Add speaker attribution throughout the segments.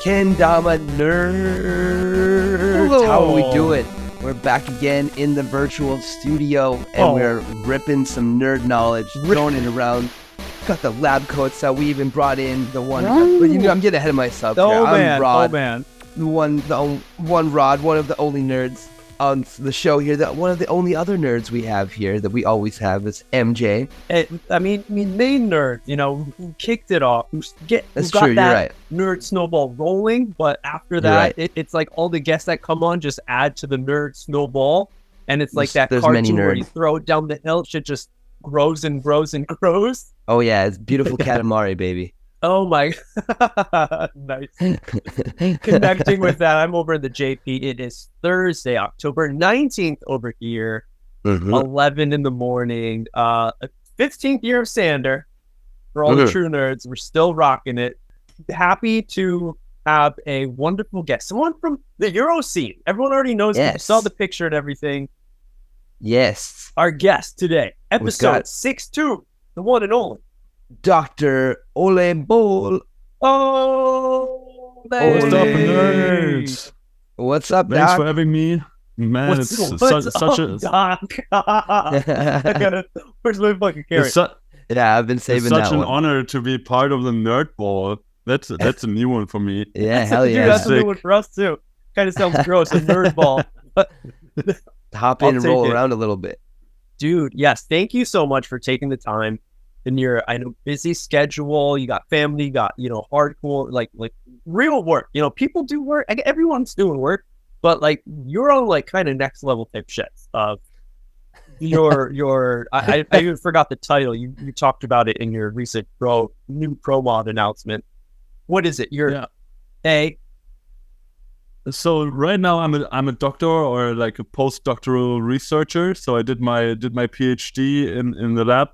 Speaker 1: Dama nerds.
Speaker 2: Hello.
Speaker 1: How are we doing? We're back again in the virtual studio, and we're ripping some nerd knowledge, throwing it around. Got the lab coats that we even brought in. The one, but you know, I'm getting ahead of myself here. I'm Rod. One Rod, one of the only nerds on the show here. That one of the only other nerds we have here that we always have is MJ.
Speaker 2: I mean, main nerd, you know, who kicked it off, who got
Speaker 1: You're
Speaker 2: that
Speaker 1: right.
Speaker 2: nerd snowball rolling, but after that, it's like all the guests that come on just add to the nerd snowball, and it's like that cartoon where you throw it down the hill, shit just grows and grows and grows.
Speaker 1: Oh yeah, it's beautiful Katamari, baby.
Speaker 2: Oh my, nice. Connecting with that, I'm over in the JP. It is Thursday, October 19th over here, 11 in the morning. 15th year of Sander for all the true nerds. We're still rocking it. Happy to have a wonderful guest, someone from the Euro scene. Everyone already knows.
Speaker 1: Yes.
Speaker 2: You saw the picture and everything.
Speaker 1: Yes.
Speaker 2: Our guest today, episode 62, the one and only
Speaker 1: Dr. Ole Böhl.
Speaker 2: Oh,
Speaker 3: what's up, nerds?
Speaker 1: What's up,
Speaker 3: Thanks
Speaker 1: Doc?
Speaker 3: for having me. Man, it's such a...
Speaker 2: Doc? Where's my fucking carrot?
Speaker 1: Yeah, I've been saving
Speaker 3: it's such
Speaker 1: that
Speaker 3: an
Speaker 1: one.
Speaker 3: honor to be part of the Nerd Ball. That's a new one for me.
Speaker 1: Yeah, hell yeah.
Speaker 2: Dude, that's a new one for us, too. Kind of sounds gross, a nerd ball.
Speaker 1: Hop in and roll around a little bit.
Speaker 2: Dude, yes, thank you so much for taking the time in your, I know, busy schedule. You got family, you got, you know, hardcore, like real work. You know, people do work. Everyone's doing work, but like you're on like kind of next level type shit. I even forgot the title. You talked about it in your recent new pro mod announcement. What is it?
Speaker 3: So right now I'm a doctor or like a postdoctoral researcher. So I did my PhD in the lab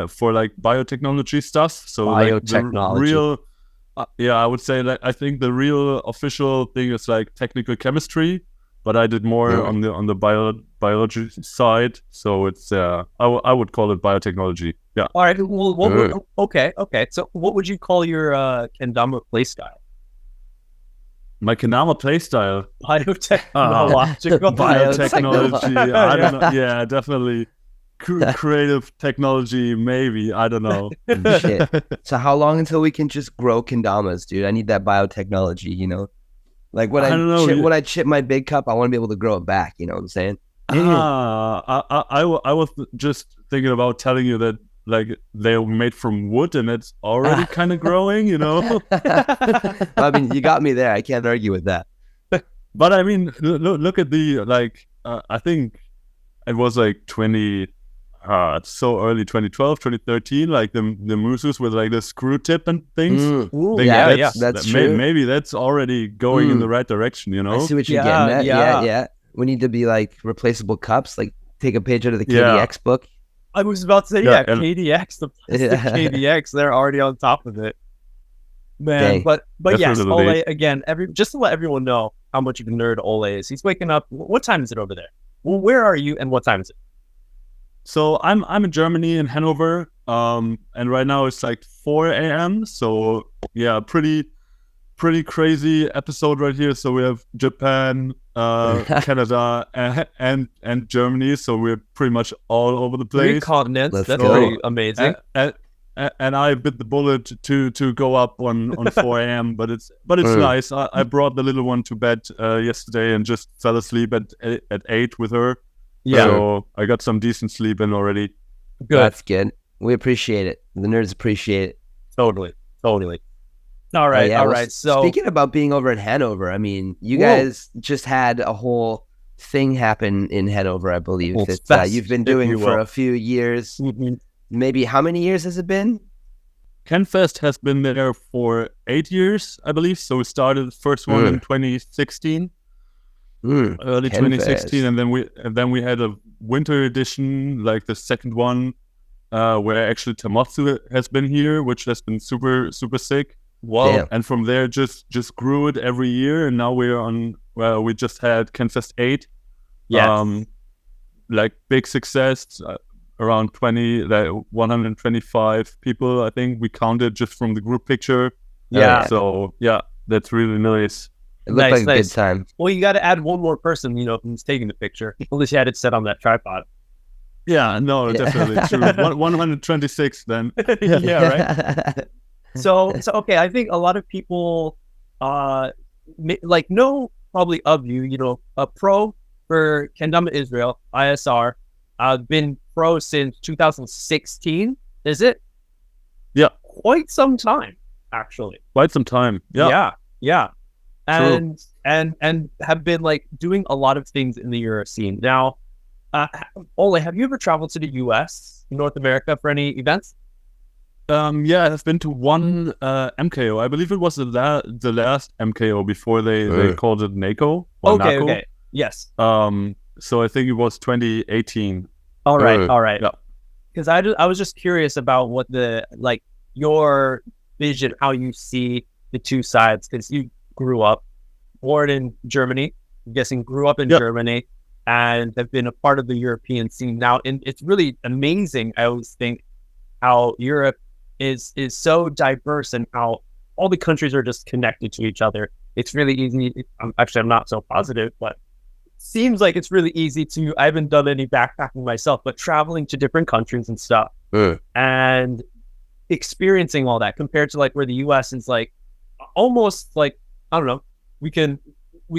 Speaker 3: for like biotechnology stuff. So
Speaker 1: biotechnology.
Speaker 3: Like I would say that I think the real official thing is like technical chemistry, but I did more on the biology side. So it's I would call it biotechnology. Yeah.
Speaker 2: All right. Well, okay. So what would you call your kendama play style?
Speaker 3: My kendama play style.
Speaker 2: Biotechnology.
Speaker 3: I don't know. Yeah, definitely. Creative technology, maybe. I don't know.
Speaker 1: Shit. So how long until we can just grow kendamas, dude? I need that biotechnology, you know? Like when I chip my big cup, I want to be able to grow it back, you know what I'm saying?
Speaker 3: I was just thinking about telling you that like they're made from wood and it's already kind of growing, you know?
Speaker 1: I mean, you got me there. I can't argue with that.
Speaker 3: But I mean, look at the, like, I think it was like so early 2012, 2013, like the Musus with like the screw tip and things.
Speaker 2: Ooh,
Speaker 1: that's true.
Speaker 3: Maybe that's already going in the right direction, you know?
Speaker 1: I see what you're getting at. Yeah. We need to be like replaceable cups, like take a page out of the KDX book.
Speaker 2: I was about to say, KDX, the plastic KDX, they're already on top of it. Man, but yes, Ole, again, just to let everyone know how much of a nerd Ole is. He's waking up. What time is it over there? Well, where are you and what time is it?
Speaker 3: So I'm in Germany, in Hanover, and right now it's like 4 a.m. So yeah, pretty crazy episode right here. So we have Japan, Canada, and Germany. So we're pretty much all over the place.
Speaker 2: 3 continents. That's pretty amazing.
Speaker 3: And I bit the bullet to go up on 4 a.m. But it's nice. I brought the little one to bed yesterday and just fell asleep at 8 with her. Yeah. So I got some decent sleep in already.
Speaker 1: Good. That's good. We appreciate it. The nerds appreciate it.
Speaker 2: Totally. All right. So
Speaker 1: speaking about being over in Hanover, I mean, you guys just had a whole thing happen in Hanover, I believe. That you've been doing for a few years. Maybe how many years has it been?
Speaker 3: KenFest has been there for 8 years, I believe. So we started the first one in 2016, early 2016, and then we had a winter edition, like the second one, where actually Tamatsu has been here, which has been super super sick. Wow! Damn. And from there, just grew it every year, and now we're on. Well, we just had KenFest 8. Yeah. Like big success. Around 125 people, I think we counted just from the group picture.
Speaker 2: Yeah.
Speaker 3: So yeah, That's really nice.
Speaker 1: It looked like a
Speaker 2: Nice.
Speaker 1: good time.
Speaker 2: Well, you got to add one more person, who's taking the picture. Unless you had it set on that tripod.
Speaker 3: Yeah, no, definitely true. 126 then.
Speaker 2: Yeah, right. So okay, I think a lot of people know probably of you, a pro for Kendama Israel, ISR. Been pro since 2016, is it?
Speaker 3: Yeah.
Speaker 2: Quite some time, actually.
Speaker 3: Quite some time. Yeah.
Speaker 2: Yeah.
Speaker 3: True.
Speaker 2: And have been like doing a lot of things in the Euro scene. Now, Ole, have you ever traveled to the US, North America, for any events?
Speaker 3: Yeah, I've been to one MKO. I believe it was the last MKO before they called it NACO. Or NACO.
Speaker 2: Okay. Yes.
Speaker 3: So I think it was 2018.
Speaker 2: All right.
Speaker 3: Yeah.
Speaker 2: Because I was just curious about what your vision, how you see the two sides, because you grew up, born in Germany, I'm guessing grew up in Germany, and have been a part of the European scene now. And it's really amazing, I always think, how Europe is so diverse and how all the countries are just connected to each other. It's really easy. I'm not so positive, but seems like it's really easy I haven't done any backpacking myself, but traveling to different countries and stuff and experiencing all that compared to like where the US is like almost like, I don't know, we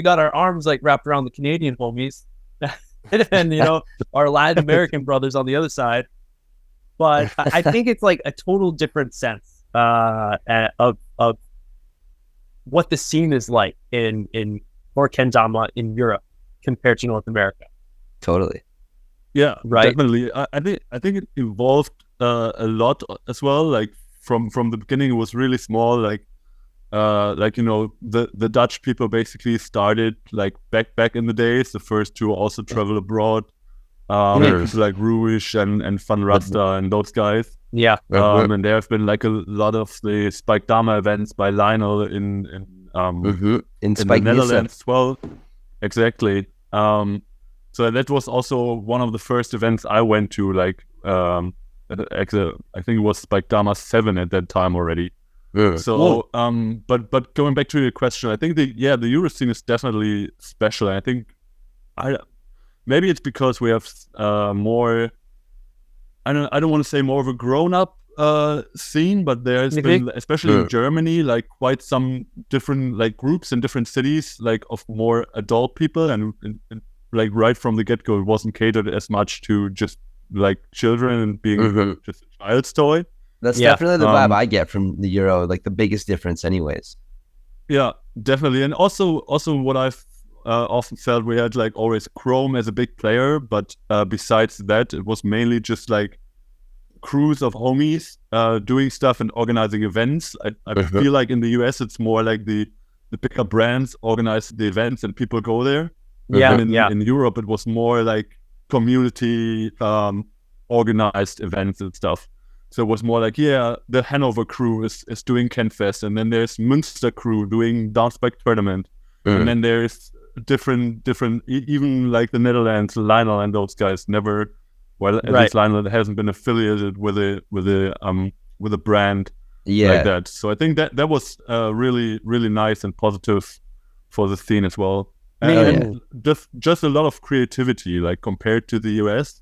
Speaker 2: got our arms like wrapped around the Canadian homies and our Latin American brothers on the other side. But I think it's like a total different sense of what the scene is like for kendama in Europe compared to North America.
Speaker 1: Totally.
Speaker 3: Yeah,
Speaker 2: right.
Speaker 3: Definitely. I think it evolved a lot as well. Like from the beginning, it was really small. Like the Dutch people basically started like back in the days, the first to also travel abroad. People like Ruish and Van Rasta and those guys.
Speaker 2: Yeah.
Speaker 3: And there have been like a lot of the Spike Dama events by Lionel in
Speaker 1: Spike
Speaker 3: the Netherlands as well. Exactly. So that was also one of the first events I went to. Like, I think it was Spike Dama 7 at that time already. So, but going back to your question, I think the Euro scene is definitely special. I think maybe it's because we have more. I don't want to say more of a grown-up scene, but there's been, especially in Germany, like quite some different like groups in different cities, like of more adult people, and like right from the get-go, it wasn't catered as much to just like children and being just a child's toy.
Speaker 1: That's definitely the vibe I get from the Euro, like the biggest difference anyways.
Speaker 3: Yeah, definitely. And also what I've often felt, we had like always Chrome as a big player, but besides that, it was mainly just like crews of homies doing stuff and organizing events. I feel like in the US, it's more like the bigger brands organize the events and people go there.
Speaker 2: Yeah,
Speaker 3: and in Europe, it was more like community organized events and stuff. So it was more like, the Hanover crew is doing KenFest, and then there's Münster crew doing Downspike Tournament, and then there's different, even like the Netherlands, Lionel and those guys never. Well, at least Lionel hasn't been affiliated with a brand like that. So I think that was really, really nice and positive for the scene as well. And just a lot of creativity, like compared to the US.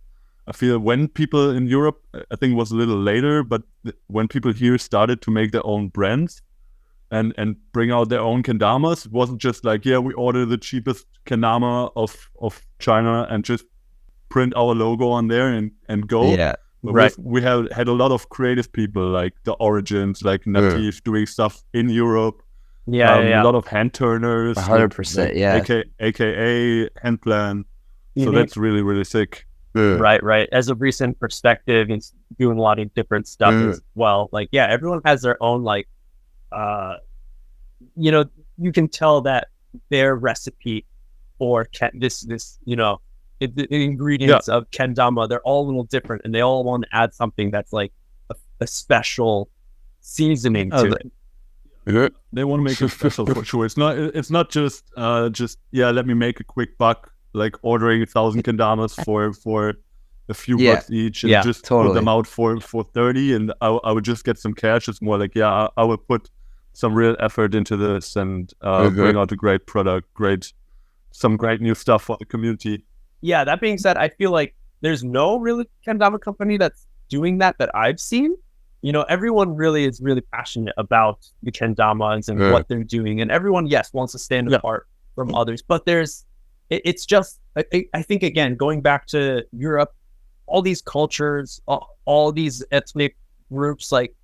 Speaker 3: I feel when people in Europe, I think it was a little later, but when people here started to make their own brands and bring out their own kendamas, it wasn't just like, we order the cheapest kendama of China and just print our logo on there and go.
Speaker 1: Yeah,
Speaker 3: but we had a lot of creative people, like the Origins, like Natif doing stuff in Europe. A lot of hand turners.
Speaker 1: 100%,
Speaker 3: AKA Handplan. So that's really, really sick.
Speaker 2: Right. As a recent perspective, it's doing a lot of different stuff as well. Like, everyone has their own, like, you can tell that their recipe for the ingredients of kendama, they're all a little different, and they all want to add something that's like a special seasoning to it.
Speaker 3: They want to make it special for sure. It's not just let me make a quick buck, like ordering 1,000 kendamas for a few bucks each and just put them out for 30, and I would just get some cash. It's more like I would put some real effort into this and bring out a great product, some great new stuff for the community.
Speaker 2: Yeah, that being said, I feel like there's no really kendama company that's doing that I've seen. You know, everyone is really passionate about the kendamas and what they're doing, and everyone, yes, wants to stand apart from others. But it's just, I think, again, going back to Europe, all these cultures, all these ethnic groups, like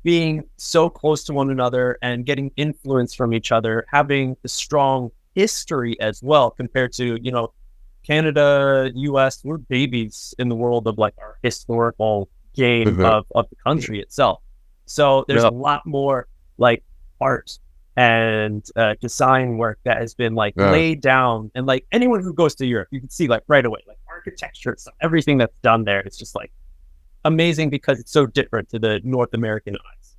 Speaker 2: being so close to one another and getting influence from each other, having a strong history as well compared to, you know, Canada, US, we're babies in the world of like our historical game of the country itself. So there's a lot more like art and design work that has been like laid down, and like anyone who goes to Europe, you can see like right away, like architecture, stuff, everything that's done there. It's just like amazing because it's so different to the North American eyes.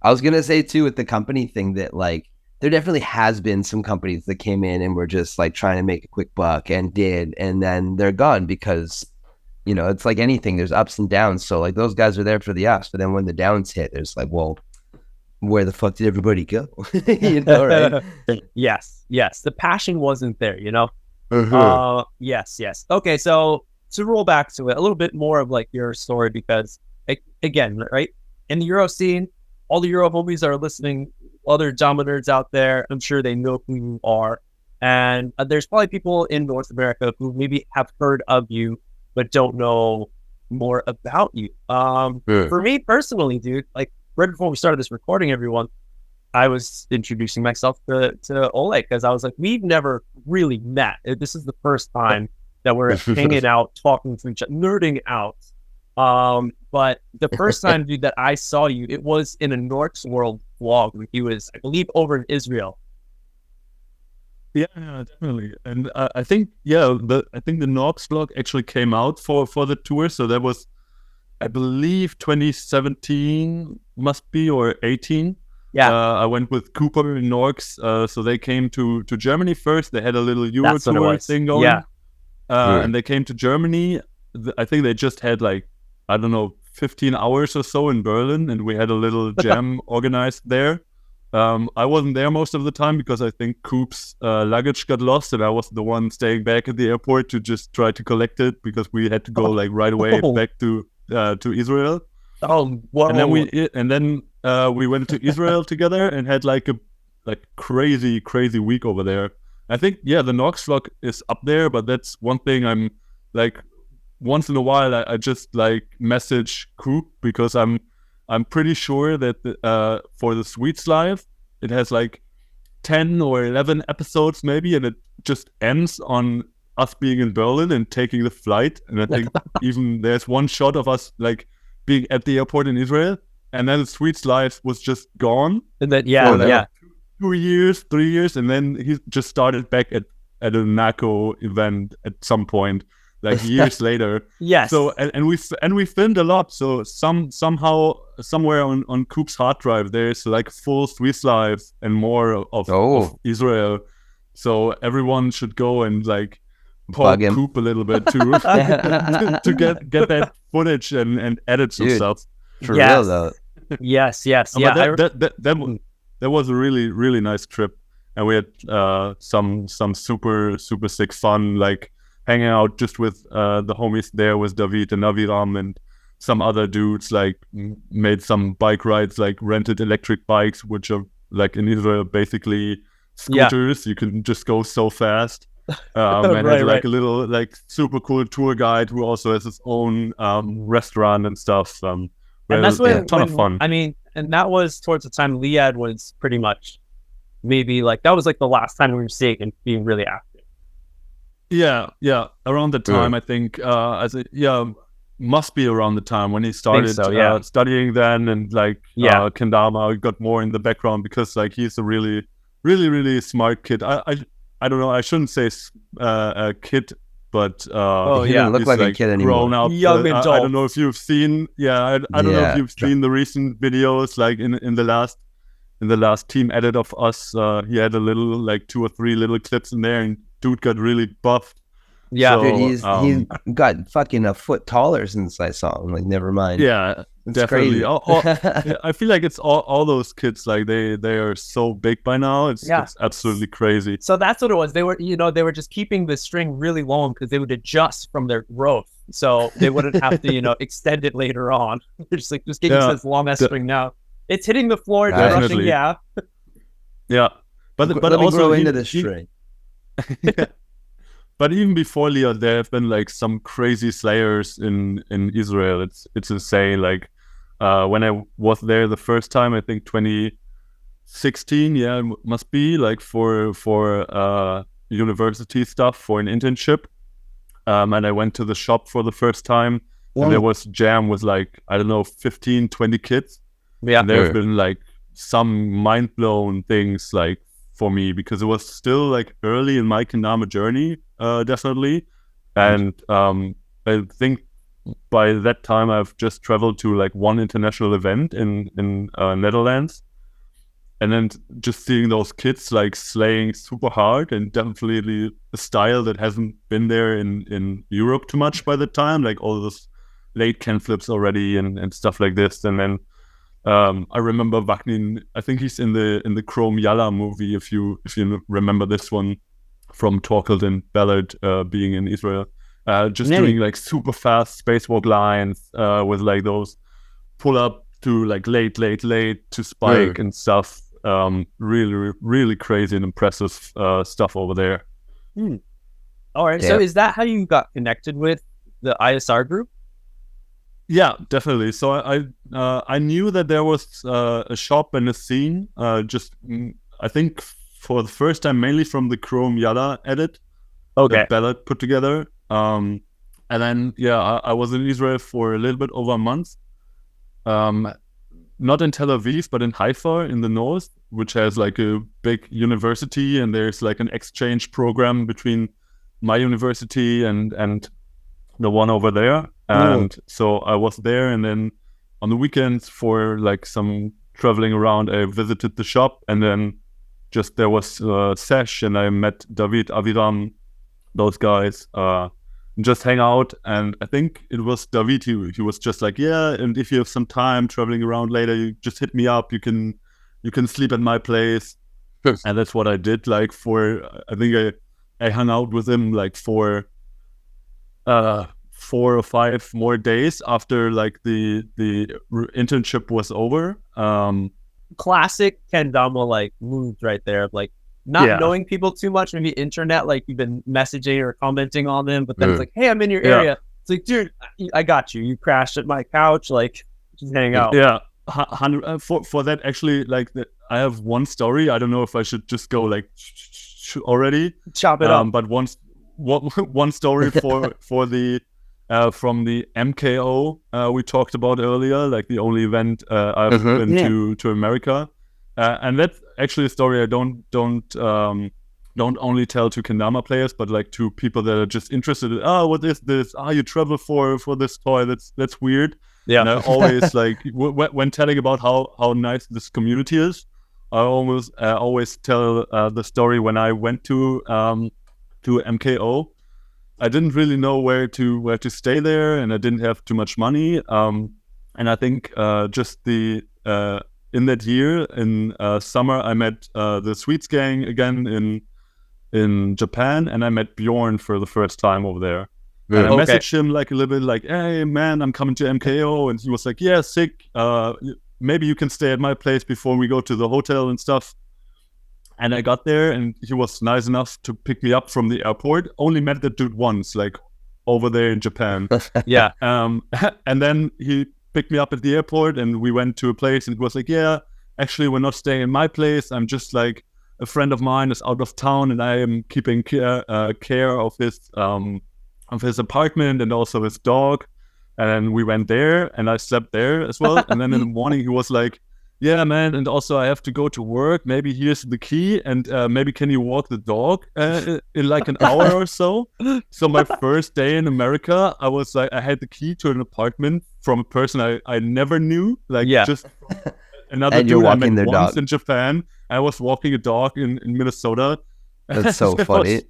Speaker 1: I was gonna say too with the company thing that like there definitely has been some companies that came in and were just like trying to make a quick buck and then they're gone because, you know, it's like anything, there's ups and downs. So like those guys are there for the ups, but then when the downs hit, there's like, well, where the fuck did everybody go? You know, right?
Speaker 2: Yes. The passion wasn't there, you know? Yes. Okay, so to roll back to it, a little bit more of like your story, because again, right, in the Euro scene, all the Euro homies are listening, other Dama nerds out there, I'm sure they know who you are. And there's probably people in North America who maybe have heard of you, but don't know more about you. For me personally, dude, like right before we started this recording, everyone, I was introducing myself to Ole, because I was like, we've never really met. This is the first time that we're hanging out, talking to each other, nerding out. But the first time, dude, that I saw you, it was in a Norks World vlog when he was, I believe, over in Israel.
Speaker 3: Yeah, definitely. And I think, the Norks vlog actually came out for the tour. So that was, I believe, 2017 must be, or 18.
Speaker 2: Yeah.
Speaker 3: I went with Cooper and Norks. So they came to Germany first. They had a little Euro tour thing going.
Speaker 2: Yeah.
Speaker 3: And they came to Germany. I think they just had like, I don't know, 15 hours or so in Berlin, and we had a little jam organized there. I wasn't there most of the time because I think Coop's luggage got lost, and I was the one staying back at the airport to just try to collect it because we had to go like right away back to Israel.
Speaker 2: Oh, wow.
Speaker 3: And then we went to Israel together and had like a crazy week over there. I think the Norks vlog is up there, but that's one thing I'm like, once in a while I just like message Coop, because I'm pretty sure that for the Sweets Live it has like 10 or 11 episodes maybe, and it just ends on us being in Berlin and taking the flight. And I think even there's one shot of us like being at the airport in Israel, and then the Sweets Live was just gone.
Speaker 2: And then
Speaker 3: 2 years, 3 years, and then he just started back at a NACO event at some point, like years later.
Speaker 2: Yes.
Speaker 3: So and we filmed a lot. So somehow somewhere on Coop's hard drive there's like full Swiss Live and more of Israel. So everyone should go and like poke Coop a little bit to get that footage and edit some stuff.
Speaker 1: For real though.
Speaker 2: Yes.
Speaker 3: That was a really nice trip, and we had some super sick fun, like hanging out just with the homies there, with David and Aviram and some other dudes, like made some bike rides, like rented electric bikes, which are like in Israel basically scooters. You can just go so fast. And had like a little like super cool tour guide who also has his own restaurant and stuff. And
Speaker 2: that's
Speaker 3: a ton of fun.
Speaker 2: I mean, and that was towards the time Liad was pretty much maybe like, that was like the last time we were seeing and being really active.
Speaker 3: Yeah. Around the time, I think, must be around the time when he started studying then, and like kendama got more in the background, because like he's a really smart kid. I don't know, I shouldn't say a kid, but
Speaker 1: he didn't look like a kid anymore.
Speaker 3: Grown up,
Speaker 2: young adult.
Speaker 3: I don't know if you've seen. I don't know if you've seen the recent videos, like in the last team edit of us. He had a little like 2 or 3 little clips in there, and dude got really buffed.
Speaker 1: Yeah, so, dude, he's got fucking a foot taller since I saw him. Like, never mind.
Speaker 3: Yeah,
Speaker 1: It's
Speaker 3: definitely.
Speaker 1: crazy.
Speaker 3: I feel like it's all those kids, like they are so big by now. It's absolutely crazy.
Speaker 2: So that's what it was. They were just keeping the string really long because they would adjust from their growth, so they wouldn't have to extend it later on. They're just getting this long ass string now. It's hitting the floor, it's rushing. Yeah.
Speaker 3: But
Speaker 1: Let me
Speaker 3: also
Speaker 1: grow into this string.
Speaker 3: But even before Leon, there have been like some crazy slayers in Israel. It's insane. Like when I was there the first time, I think 2016. Yeah, it must be like for university stuff, for an internship. And I went to the shop for the first time, and there was jam with like, I don't know, 15, 20 kids.
Speaker 2: Yeah,
Speaker 3: and there have been like some mind blown things like for me, because it was still like early in my kendama journey, definitely. And I think by that time I've just traveled to like one international event in Netherlands, and then just seeing those kids like slaying super hard, and definitely a style that hasn't been there in Europe too much by the time, like all those late Ken flips already and stuff like this. And then I remember Wagner, I think he's in the Chrome Yalla movie, if you remember this one, from Torkel and Ballard being in Israel, just doing like super fast spacewalk lines with like those pull up to like late to spike and stuff. Really, really crazy and impressive stuff over there.
Speaker 2: All right. Yeah. So is that how you got connected with the ISR group?
Speaker 3: Yeah, definitely. So I knew that there was a shop and a scene, just I think for the first time mainly from the Chrome Yada edit that Ballard put together. And then I was in Israel for a little bit over a month. Not in Tel Aviv, but in Haifa in the north, which has like a big university, and there's like an exchange program between my university and the one over there. And so I was there, and then on the weekends for like some traveling around, I visited the shop, and then just there was Sesh, and I met David, Aviram, those guys, just hang out. And I think it was David, he was just like, yeah, and if you have some time traveling around later, you just hit me up, you can sleep at my place. And that's what I did. Like I think I hung out with him like for 4 or 5 more days after like the internship was over.
Speaker 2: Classic kendama like moves right there, like not knowing people too much, maybe internet, like you've been messaging or commenting on them, but then it's like, hey, I'm in your area. It's like, dude, I got you. You crashed at my couch, like just hang out.
Speaker 3: Yeah, for that actually, like I have one story. I don't know if I should just go like already
Speaker 2: chop it up,
Speaker 3: but one story for the from the MKO we talked about earlier, like the only event I've been to America, and that's actually a story I don't only tell to kendama players, but like to people that are just interested in, what is this? You travel for this toy? That's weird. Yeah. And I always like when telling about how nice this community is, I always tell the story when I went to MKO. I didn't really know where to stay there, and I didn't have too much money. And I think just in that year in summer, I met the Sweets gang again in Japan, and I met Bjorn for the first time over there. And I messaged him like a little bit like, hey man, I'm coming to MKO, and he was like, yeah, sick. Maybe you can stay at my place before we go to the hotel and stuff. And I got there, and he was nice enough to pick me up from the airport. Only met that dude once, like over there in Japan.
Speaker 2: Yeah.
Speaker 3: And then he picked me up at the airport, and we went to a place, and it was like, yeah, actually, we're not staying in my place. I'm just like, a friend of mine is out of town, and I am keeping care of his apartment and also his dog. And we went there, and I slept there as well. And then in the morning, he was like, yeah, man, and also I have to go to work. Maybe here's the key, and maybe can you walk the dog in like an hour or so? So my first day in America, I was like, I had the key to an apartment from a person I never knew, like just another
Speaker 1: and
Speaker 3: dude I met once
Speaker 1: dog.
Speaker 3: in Japan. I was walking a dog in Minnesota.
Speaker 1: That's so funny.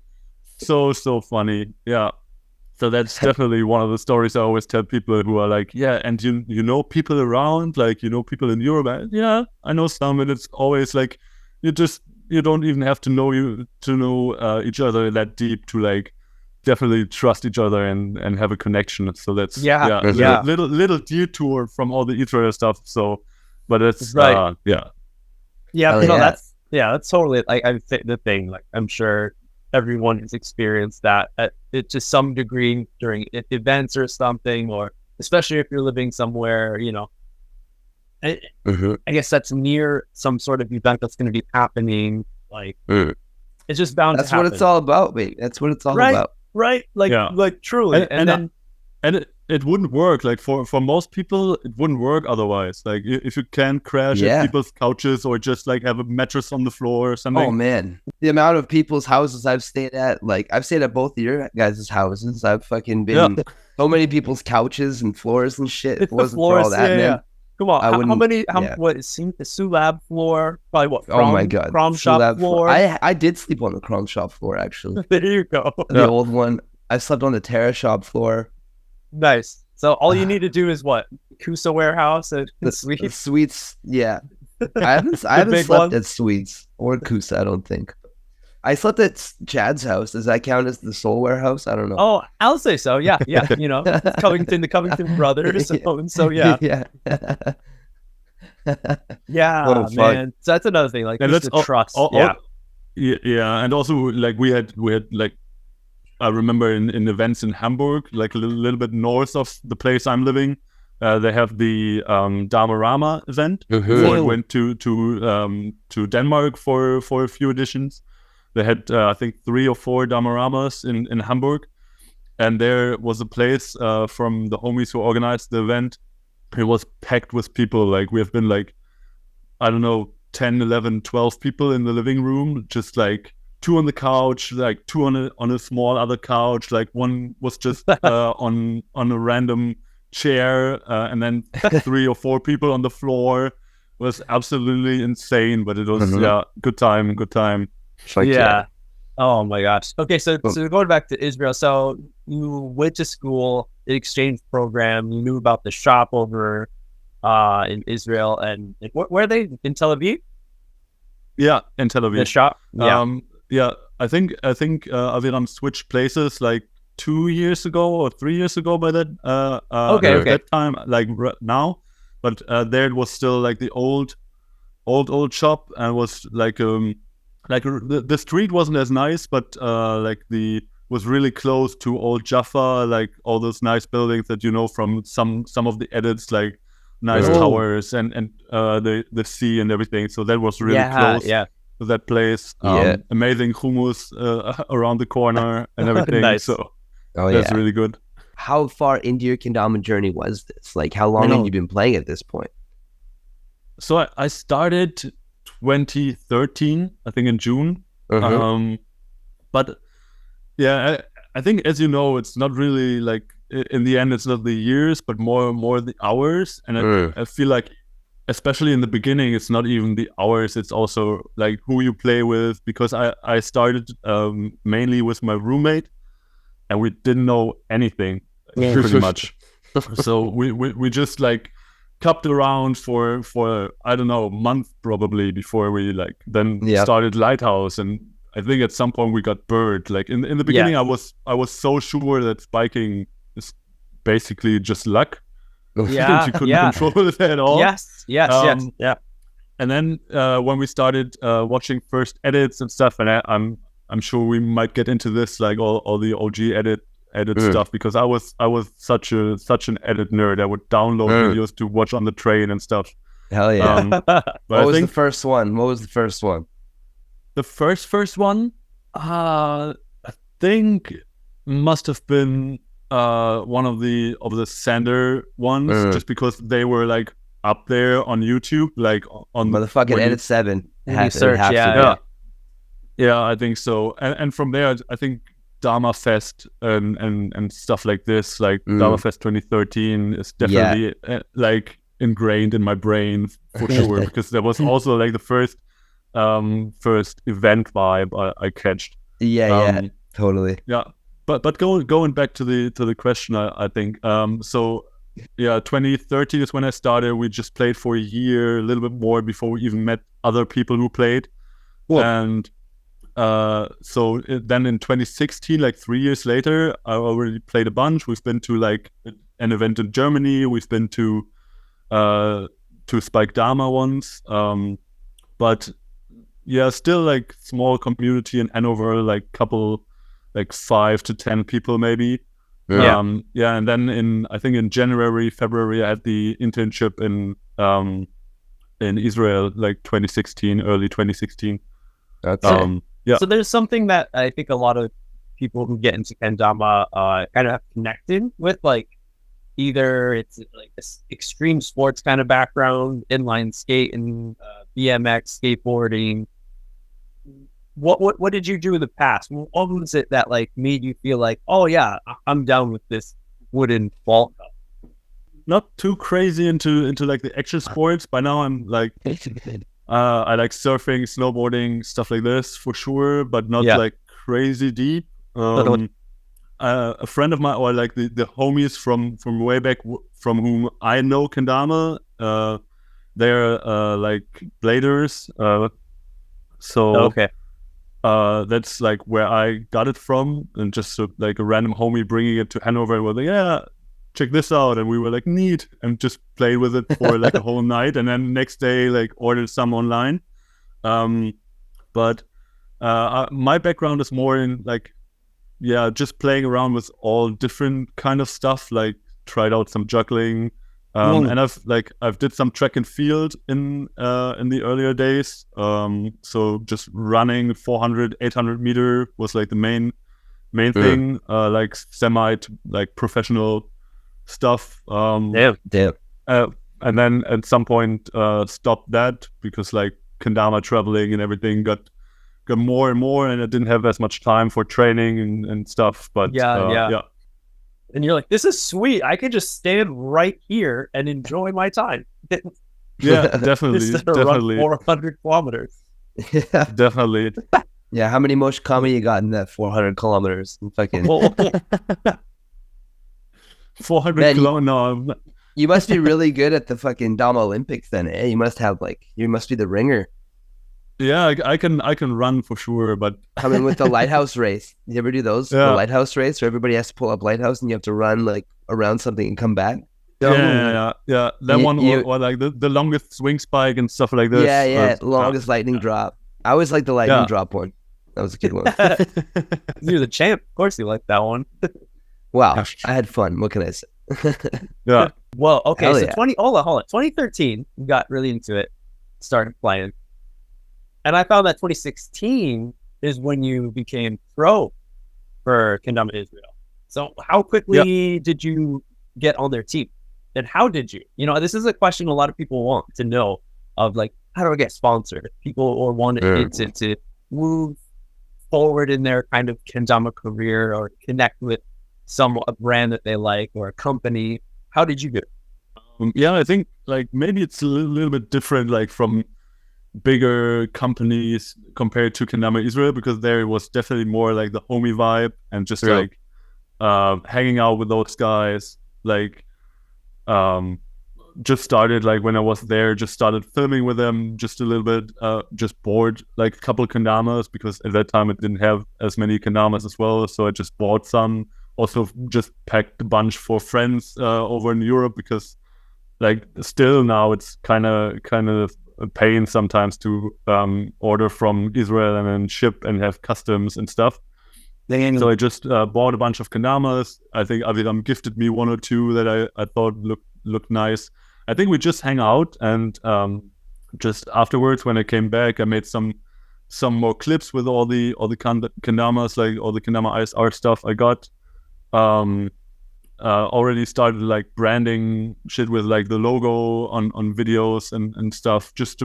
Speaker 3: So funny, yeah. So that's definitely one of the stories I always tell people who are like, yeah, and you know people around, like you know people in Europe. Yeah, I know some, and it's always like you don't even have to know each other that deep to like definitely trust each other and have a connection. So that's little detour from all the Israel stuff. So, but it's
Speaker 2: right.
Speaker 3: Yeah,
Speaker 2: that's totally like I think the thing. Like I'm sure everyone has experienced that it to some degree during events or something, or especially if you're living somewhere, you know. I guess that's near some sort of event that's going to be happening. Like it's just bound to happen.
Speaker 1: That's what it's all about, mate. That's what it's all about.
Speaker 2: Right, like truly, and
Speaker 3: it wouldn't work. Like for most people, it wouldn't work otherwise. Like if you can't crash at people's couches or just like have a mattress on the floor or something.
Speaker 1: Oh man, the amount of people's houses I've stayed at, like I've stayed at both of your guys' houses. I've fucking been so many people's couches and floors and shit. If it wasn't for all that, man. Yeah.
Speaker 2: Come on, what it seemed the Sulab floor? Probably what?
Speaker 1: Oh my god,
Speaker 2: Crom shop floor.
Speaker 1: I did sleep on the Crom shop floor actually.
Speaker 2: There you go.
Speaker 1: The old one. I slept on the Terra shop floor.
Speaker 2: Nice. So all you need to do is what? Kusa warehouse and
Speaker 1: the suites. Yeah, I haven't slept at suites or Kusa. I don't think. I slept at Chad's house. Does that count as the Soul Warehouse? I don't know.
Speaker 2: Oh, I'll say so. Yeah. You know, the Covington brothers. So yeah. Yeah, man. So that's another thing. Like, just the trust.
Speaker 3: Yeah, and also like we had like I remember in events in Hamburg, like a little bit north of the place I'm living. They have the Dama event. I went to Denmark for a few editions. They had, I think, 3 or 4 Damaramas in Hamburg. And there was a place from the homies who organized the event. It was packed with people. Like, we have been like, I don't know, 10, 11, 12 people in the living room. Just like 2 on the couch, like 2 on a small other couch. Like one was just on a random chair. And then 3 or 4 people on the floor. It was absolutely insane. But it was, good time.
Speaker 2: Yeah. Oh my gosh. Okay, so going back to Israel, so you went to school, the exchange program, you knew about the shop over in Israel, and where are they? In Tel Aviv?
Speaker 3: Yeah, in Tel Aviv.
Speaker 2: The shop?
Speaker 3: Yeah. I think Aviram switched places like 2 years ago or 3 years ago by that that time, like now. But there it was still like the old shop, and was like the street wasn't as nice, but was really close to old Jaffa, like all those nice buildings that you know from some of the edits, like nice towers and the sea and everything. So that was really close to that place. Amazing hummus around the corner and everything. Nice. So that's really good.
Speaker 1: How far into your kendama journey was this? Like, how long have you been playing at this point?
Speaker 3: So I started 2013, I think in June. But yeah, I think, as you know, it's not really like, in the end, it's not the years, but more the hours. And I feel like, especially in the beginning, it's not even the hours, it's also like who you play with, because I started mainly with my roommate, and we didn't know anything pretty much. So we just like cupped around for I don't know, a month probably before we like then started Lighthouse. And I think at some point we got burned. Like in the beginning, I was so sure that spiking is basically just luck.
Speaker 2: Yeah,
Speaker 3: you couldn't control it at all.
Speaker 2: Yes.
Speaker 3: And then when we started watching first edits and stuff, and I'm sure we might get into this, like all the OG edit stuff, because I was such an edit nerd. I would download videos to watch on the train and stuff.
Speaker 1: Hell yeah! What was the first one? The
Speaker 3: first one, I think must have been one of the Sander ones, just because they were like up there on YouTube, like on
Speaker 1: motherfucking Edit 7.
Speaker 2: Search,
Speaker 3: yeah, I think so. And from there, I think Dama Fest and stuff like this, like Dama Fest 2013 is definitely like ingrained in my brain for sure, because there was also like the first event vibe I catched.
Speaker 1: Totally.
Speaker 3: Yeah, but going back to the question, I think so. Yeah, 2013 is when I started. We just played for a year, a little bit more before we even met other people who played. Cool. And then in 2016, like 3 years later, I already played a bunch. We've been to like an event in Germany. We've been to Spike Dama once. But yeah, still like small community in Hanover, like couple, like 5 to 10 people maybe. Yeah. And then I think in January, February, I had the internship in Israel, like 2016, early 2016.
Speaker 1: Okay.
Speaker 3: Yeah.
Speaker 2: So there's something that I think a lot of people who get into kendama kind of have connected with, like either it's like this extreme sports kind of background, inline skating, BMX, skateboarding. What did you do in the past? What was it that like made you feel like, oh yeah, I'm down with this wooden ball cup?
Speaker 3: Not too crazy into like the action sports. By now I'm like I like surfing, snowboarding, stuff like this for sure, but not like crazy deep. A friend of mine, or like the homies from way back, from whom I know kendama, they're like bladers. That's like where I got it from, and just like a random homie bringing it to Hanover and was like, yeah, check this out, and we were like, neat, and just played with it for like a whole night, and then the next day like ordered some online. But my background is more in like, just playing around with all different kind of stuff, like tried out some juggling, and I've did some track and field in the earlier days. So just running 400, 800 meter was like the main thing, like semi to like professional stuff.
Speaker 1: Damn.
Speaker 3: And then at some point stopped that because like kendama traveling and everything got more and more, and I didn't have as much time for training and stuff. But yeah.
Speaker 2: And you're like, this is sweet. I could just stand right here and enjoy my time.
Speaker 3: Yeah, definitely.
Speaker 2: Run 400 kilometers.
Speaker 1: Yeah,
Speaker 3: definitely.
Speaker 1: Yeah, how many mosh kami you got in that 400 kilometers? Fucking
Speaker 3: 400 kilometers. No,
Speaker 1: you must be really good at the fucking Dama Olympics then, eh? You must be the ringer.
Speaker 3: Yeah, I can run for sure, but
Speaker 1: coming with the lighthouse race. You ever do those?
Speaker 3: Yeah.
Speaker 1: The lighthouse race where everybody has to pull up lighthouse and you have to run like around something and come back.
Speaker 3: Yeah. That one, or like the longest swing spike and stuff like this.
Speaker 1: Yeah, longest lightning drop. I always like the lightning drop one. That was a good one.
Speaker 2: You're the champ. Of course you like that one.
Speaker 1: Wow, I had fun. What can I say?
Speaker 3: Yeah.
Speaker 2: Well, okay,
Speaker 1: Hell
Speaker 2: so
Speaker 1: yeah.
Speaker 2: hold on. 2013, you got really into it, started playing. And I found that 2016 is when you became pro for Kendama Israel. So how quickly did you get on their team? And how did you? You know, this is a question a lot of people want to know, of like, how do I get sponsored? People or want to move forward in their kind of Kendama career or connect with a brand that they like or a company. How did you do it?
Speaker 3: I think like maybe it's a little bit different, like from bigger companies compared to Kendama Israel, because there it was definitely more like the homie vibe and just like hanging out with those guys. Like just started like when I was there, just started filming with them just a little bit, just bought like a couple kendamas because at that time it didn't have as many kendamas as well, so I just bought some. Also just packed a bunch for friends over in Europe, because like still now it's kind of a pain sometimes to order from Israel and then ship and have customs and stuff. So I just bought a bunch of kendamas. I think Aviram gifted me one or two that I thought looked nice. I think we just hang out, and just afterwards when I came back, I made some more clips with all the kendamas, like all the kendama ISR stuff I got. Already started like branding shit with like the logo on videos and stuff, just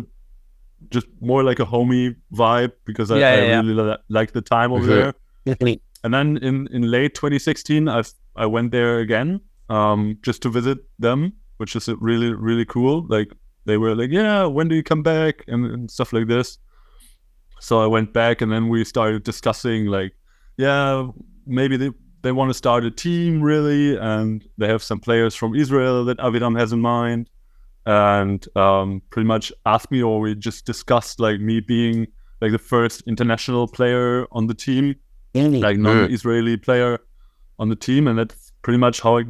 Speaker 3: more like a homie vibe, because I really like the time over there. And then in late 2016 I went there again, just to visit them, which is really, really cool. Like they were like, yeah, when do you come back and stuff like this. So I went back, and then we started discussing like, maybe they want to start a team really, and they have some players from Israel that Avidam has in mind, and pretty much asked me, or we just discussed like me being like the first international player on the team, like non-Israeli player on the team, and that's pretty much how it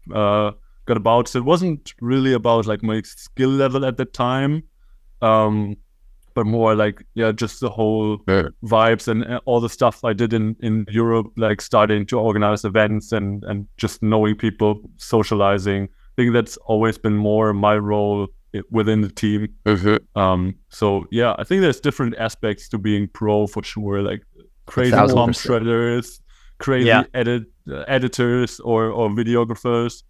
Speaker 3: got about. So it wasn't really about like my skill level at that time, but more like just the whole vibes and all the stuff I did in Europe, like starting to organize events and just knowing people, socializing. I think that's always been more my role within the team. So I think there's different aspects to being pro for sure, like crazy Tom shredders, crazy editors or videographers,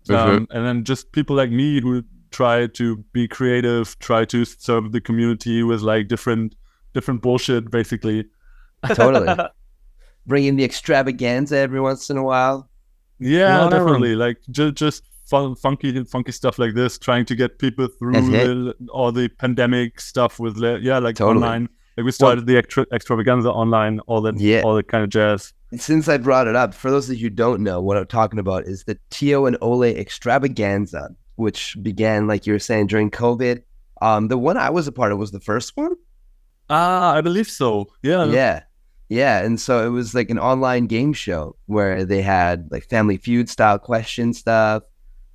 Speaker 3: and then just people like me who try to be creative, try to serve the community with like different bullshit, basically.
Speaker 1: Totally. Bring in the extravaganza every once in a while.
Speaker 3: Yeah, definitely. Like just funky stuff like this, trying to get people through all the pandemic stuff with online. Like we started the extravaganza online, all that kind of jazz.
Speaker 1: Since I brought it up, for those of you who don't know, what I'm talking about is the Tio and Ole extravaganza, which began, like you were saying, during COVID. The one I was a part of was the first one.
Speaker 3: I believe so. Yeah.
Speaker 1: And so it was like an online game show where they had like Family Feud style question stuff.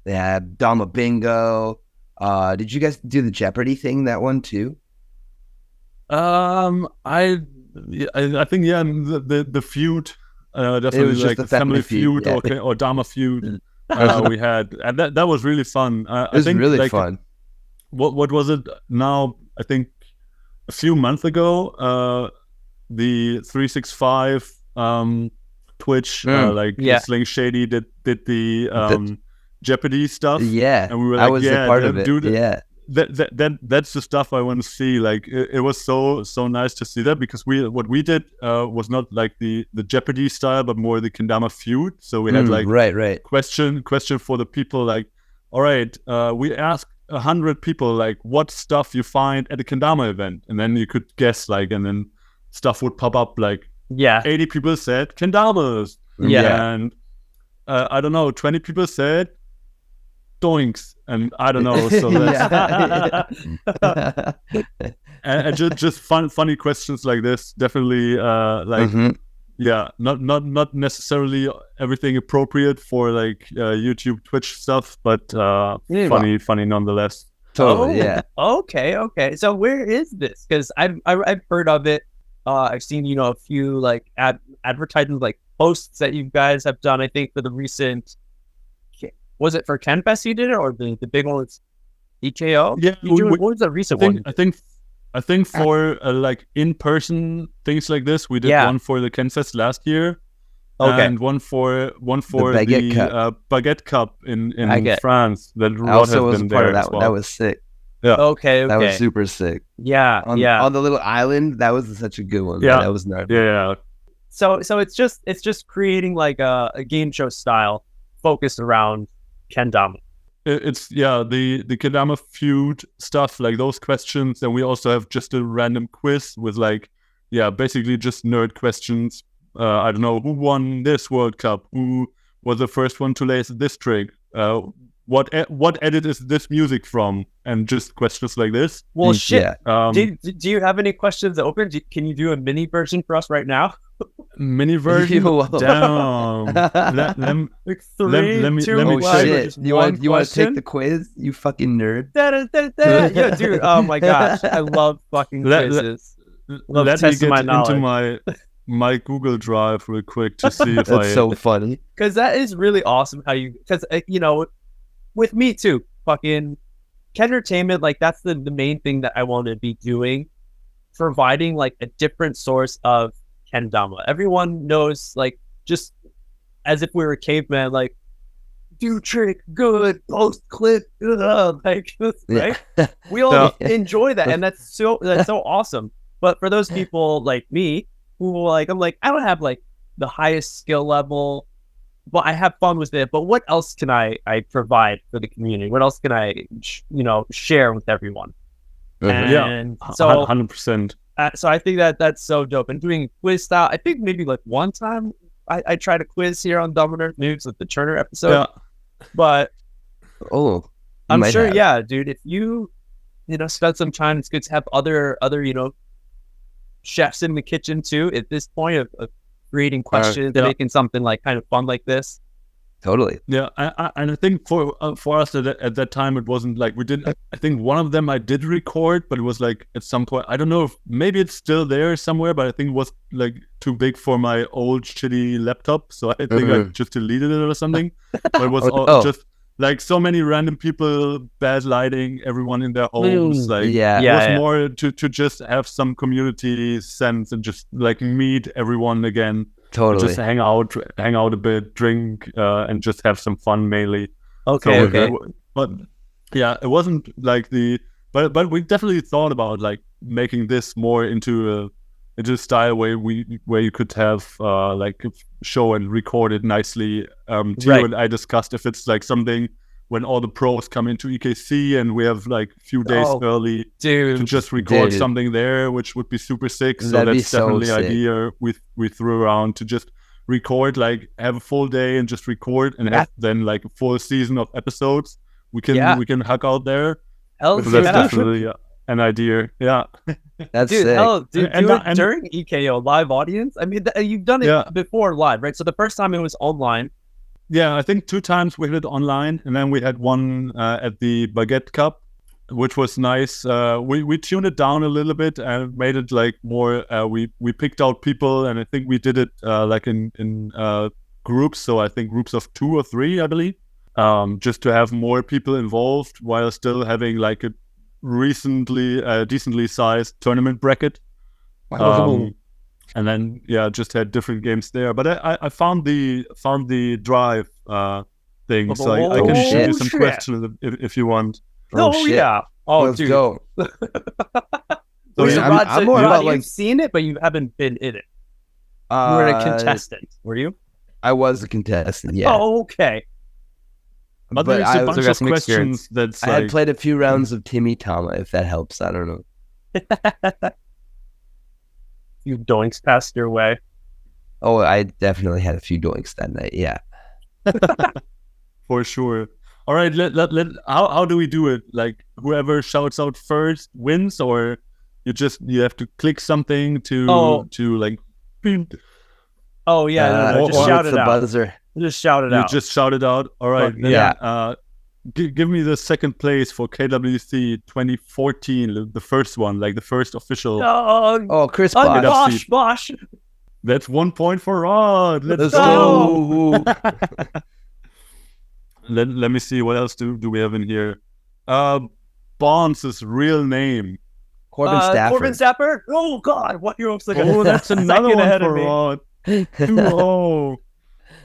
Speaker 1: They had Dama bingo. Did you guys do the Jeopardy thing, that one too?
Speaker 3: I think the feud, definitely, it was like the Family Feud or Dama feud. We had, and that was really fun.
Speaker 1: It was really fun.
Speaker 3: What was it now? I think a few months ago, the 365 Twitch, Sling Shady did the Jeopardy stuff. Yeah, and we were like,
Speaker 1: I was a part of it.
Speaker 3: Dude, that's the stuff I want to see. Like it was so nice to see that, because what we did was not like the Jeopardy style, but more the kendama feud. So we had like question for the people, like, all right, we asked 100 people like what stuff you find at a kendama event, and then you could guess, like, and then stuff would pop up, like 80 people said kendamas, and I don't know, 20 people said doinks, and I don't know. So that's and just funny questions like this. Definitely, not necessarily everything appropriate for like YouTube, Twitch stuff, but funny nonetheless.
Speaker 1: Totally,
Speaker 2: Okay. So where is this? Because I've heard of it. I've seen a few like advertising like posts that you guys have done. I think for the recent. Was it for KenFest you did it, or the big one was EKO?
Speaker 3: Yeah.
Speaker 2: What was the recent one?
Speaker 3: I think for like in-person things like this, we did one for the KenFest last year, and one for the Baguette Cup in France. That
Speaker 1: I also was a part of that one. That was sick.
Speaker 3: Yeah.
Speaker 2: Okay.
Speaker 1: That was super sick.
Speaker 2: Yeah.
Speaker 1: On the little island, that was such a good one.
Speaker 3: Yeah.
Speaker 1: That was nice.
Speaker 3: Yeah.
Speaker 2: So it's just creating like a game show style focused around kendama.
Speaker 3: It's the kendama feud stuff, like those questions, and we also have just a random quiz with like basically just nerd questions. I don't know, who won this World Cup, who was the first one to lace this trick, what edit is this music from, and just questions like this.
Speaker 2: Well, shit. Do you have any questions open? Can you do a mini version for us right now?
Speaker 3: Mini version? Damn. Let me
Speaker 1: shit. You want to take the quiz? You fucking nerd.
Speaker 2: Yeah, dude. Oh my gosh, I love fucking quizzes.
Speaker 3: Let me get into my Google Drive real quick to see if
Speaker 1: that's so funny.
Speaker 2: Because that is really awesome how because with me too, fucking Kendertainment, like that's the main thing that I want to be doing, providing like a different source of kendama. Everyone knows, like, just as if we were caveman, like, do trick, good, post clip, like, right? We all enjoy that, and that's so awesome. But for those people like me who I don't have like the highest skill level, but I have fun with it. But what else can I provide for the community? What else can I share with everyone? And so
Speaker 3: 100%.
Speaker 2: So I think that's so dope. And doing quiz style, I think maybe like one time I tried a quiz here on Damanerds News with the Turner episode, but I'm sure, dude, if you spend some time, it's good to have other chefs in the kitchen too. At this point of creating questions, making something like kind of fun like this.
Speaker 1: Totally.
Speaker 3: Yeah, and I think for us at that time, it wasn't like we did. I think one of them I did record, but it was like at some point, I don't know if maybe it's still there somewhere, but I think it was like too big for my old shitty laptop, so I think I just deleted it or something. But it was just like so many random people, bad lighting, everyone in their homes. Like it was more to just have some community sense and just like meet everyone again.
Speaker 1: Totally.
Speaker 3: Just hang out a bit, drink, and just have some fun mainly.
Speaker 2: Okay.
Speaker 3: But yeah, it wasn't like but we definitely thought about like making this more into a style where you could have like a show and record it nicely. Theo and I discussed if it's like something when all the pros come into EKC and we have like a few days early to just record something there, which would be super sick. So that's definitely an idea we threw around to just record, like have a full day and just record and have then like a full season of episodes. We can hack out there. So that's definitely an idea. Yeah.
Speaker 1: That's
Speaker 2: dude,
Speaker 1: sick.
Speaker 2: And during EKO live audience. I mean, you've done it before live, right? So the first time it was online.
Speaker 3: Yeah, I think 2 times we had it online, and then we had one at the Baguette Cup, which was nice. We tuned it down a little bit and made it like more. We picked out people, and I think we did it like in groups. So I think groups of 2 or 3, I believe, just to have more people involved while still having like a decently sized tournament bracket. And then just had different games there. But I found the drive thing, so I can shoot you some questions if you want.
Speaker 1: Let's
Speaker 2: dude.
Speaker 1: go.
Speaker 2: So I'm more about like you've seen it, but you haven't been in it. You were a contestant, were you?
Speaker 1: I was a contestant. Yeah.
Speaker 2: Oh, okay.
Speaker 3: But there's a bunch of questions
Speaker 1: I had played a few rounds of Timmy Tama, if that helps. I don't know.
Speaker 2: Few doinks passed your way.
Speaker 1: Oh, I definitely had a few doinks that night. Yeah,
Speaker 3: for sure. All right, how do we do it? Like whoever shouts out first wins, or you have to click something to like.
Speaker 2: Oh yeah, just shout it out.
Speaker 1: Buzzer.
Speaker 2: Just shout it out.
Speaker 3: You just shout it out. All right, give me the second place for KWC 2014, the first one, like the first official.
Speaker 1: Chris
Speaker 2: Bosch.
Speaker 3: That's 1 point for Rod. Let's
Speaker 1: go.
Speaker 3: Let me see, what else do we have in here? Bonds' real name.
Speaker 1: Corbin Stafford.
Speaker 2: Corbin Stafford? Oh God, what you're like?
Speaker 3: Oh, that's another one for Rod. 2-0.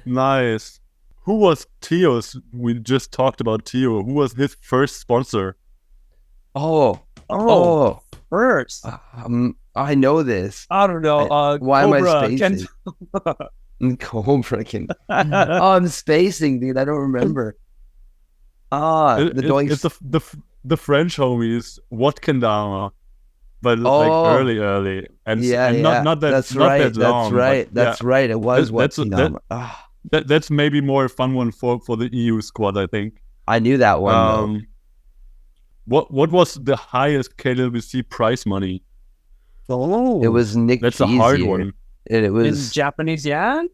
Speaker 3: Nice. Who was Theo's? We just talked about Theo. Who was his first sponsor?
Speaker 2: First.
Speaker 1: I know this.
Speaker 2: I don't know.
Speaker 1: Why am I spacing? Cobra. I'm spacing, dude. I don't remember.
Speaker 3: It's the French homies. What Kendama? But like early, and not that.
Speaker 1: That's
Speaker 3: not
Speaker 1: right.
Speaker 3: That long,
Speaker 1: That's right. It was what Kendama.
Speaker 3: That's maybe more a fun one for the EU squad, I think.
Speaker 1: I knew that one.
Speaker 3: What was the highest KWC prize money?
Speaker 1: It was Nick.
Speaker 3: That's a hard one.
Speaker 1: And it was
Speaker 2: in Japanese yen,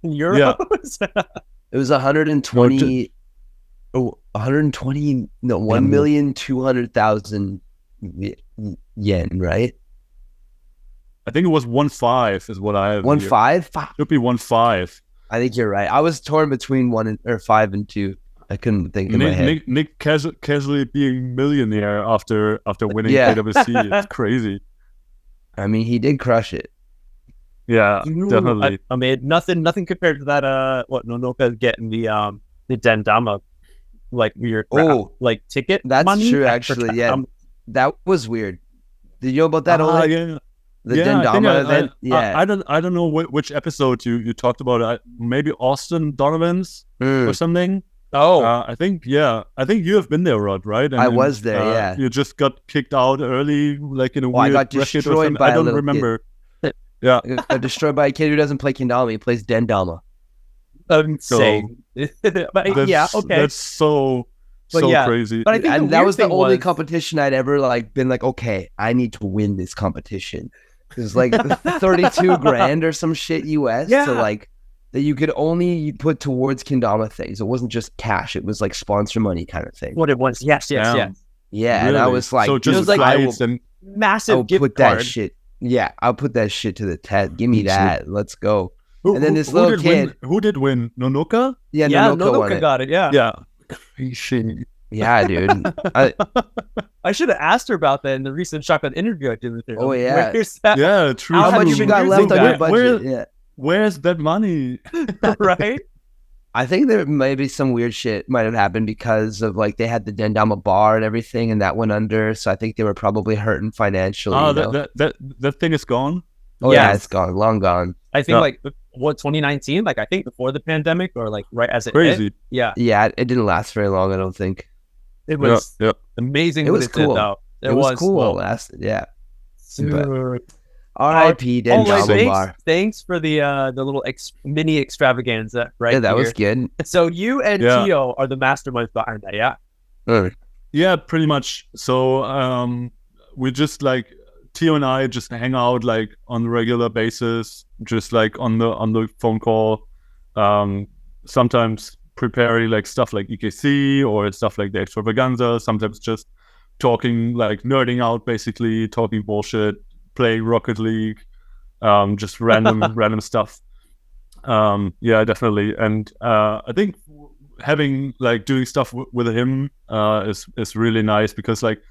Speaker 2: in euros.
Speaker 1: Yeah. It was 120. 120. No, 1,200,000 yen. Right.
Speaker 3: I think it was 1.5 is what I have.
Speaker 1: 1.5.
Speaker 3: Should be 1.5.
Speaker 1: I think you're right. I was torn between 5 and 2. I couldn't think in my head.
Speaker 3: Nick casually being millionaire after winning KWC. It's crazy.
Speaker 1: I mean, he did crush it.
Speaker 3: Yeah, definitely.
Speaker 2: I mean, nothing compared to that. What Nonoka getting the Dendama, like your ticket.
Speaker 1: That's
Speaker 2: money
Speaker 1: true, actually. Yeah, that was weird. Did you know about that?
Speaker 3: Yeah.
Speaker 1: The Dendama event.
Speaker 3: I don't know which episode you talked about. Maybe Austin Donovan's or something. I think you have been there, Rod, right? And,
Speaker 1: I was there. Yeah,
Speaker 3: you just got kicked out early, like in a weird
Speaker 1: I got destroyed by
Speaker 3: I don't remember. Yeah.
Speaker 1: Got destroyed by a kid who doesn't play kendama. He plays dama.
Speaker 2: Insane. But yeah, okay.
Speaker 3: That's so crazy.
Speaker 2: But I think
Speaker 1: that was the only competition I'd ever like been like, okay, I need to win this competition. It was like 32 grand or some shit US.
Speaker 2: Yeah.
Speaker 1: So like that you could only put towards kendama things. It wasn't just cash. It was like sponsor money kind of thing.
Speaker 2: What it was. Yes.
Speaker 1: Yeah,
Speaker 3: really?
Speaker 1: And I was like,
Speaker 3: so just
Speaker 2: it was like massive
Speaker 1: I'll
Speaker 2: gift
Speaker 1: put
Speaker 2: card.
Speaker 1: that shit. Yeah, I'll put that shit to the test. Give me that. Let's go.
Speaker 3: Who,
Speaker 1: and then this
Speaker 3: who
Speaker 1: little
Speaker 3: did
Speaker 1: kid.
Speaker 3: who did win? Nonoka?
Speaker 1: Yeah,
Speaker 2: Nonoka got it. Yeah.
Speaker 3: Yeah.
Speaker 1: Yeah, dude.
Speaker 2: I should have asked her about that in the recent shotgun interview I did with her.
Speaker 1: Oh, yeah.
Speaker 2: Where's that?
Speaker 3: Yeah, true.
Speaker 2: How
Speaker 1: How
Speaker 2: have
Speaker 1: much
Speaker 2: you
Speaker 1: you
Speaker 2: been
Speaker 1: got
Speaker 2: using
Speaker 1: left on your
Speaker 2: that?
Speaker 1: budget? Yeah.
Speaker 3: Where's that money?
Speaker 2: Right?
Speaker 1: I think there may be some weird shit might have happened because of like they had the Dendama bar and everything, and that went under. So I think they were probably hurting financially.
Speaker 3: Oh,
Speaker 1: you know?
Speaker 3: that thing is gone.
Speaker 1: Oh yeah, it's gone, long gone.
Speaker 2: I think like 2019, like I think before the pandemic or like right as it
Speaker 3: Crazy.
Speaker 2: hit. Yeah.
Speaker 1: Yeah, it didn't last very long. I don't think
Speaker 2: It was amazing.
Speaker 1: It
Speaker 2: what
Speaker 1: was
Speaker 2: it did,
Speaker 1: cool.
Speaker 2: though.
Speaker 1: it was cool.
Speaker 2: Well.
Speaker 1: It lasted. Yeah.
Speaker 2: Super.
Speaker 1: R.I.P. Dendama bar.
Speaker 2: Thanks for the little mini extravaganza, right?
Speaker 1: Yeah, that
Speaker 2: here.
Speaker 1: was good.
Speaker 2: So you and Tio are the masterminds behind that, yeah?
Speaker 3: Yeah, pretty much. So we just like Tio and I just hang out like on a regular basis, just like on the phone call. Sometimes preparing like stuff like EKC or stuff like the extravaganza. Sometimes just talking, like nerding out, basically talking bullshit, playing Rocket League, just random stuff. Yeah, definitely. And I think having like doing stuff with him is really nice because like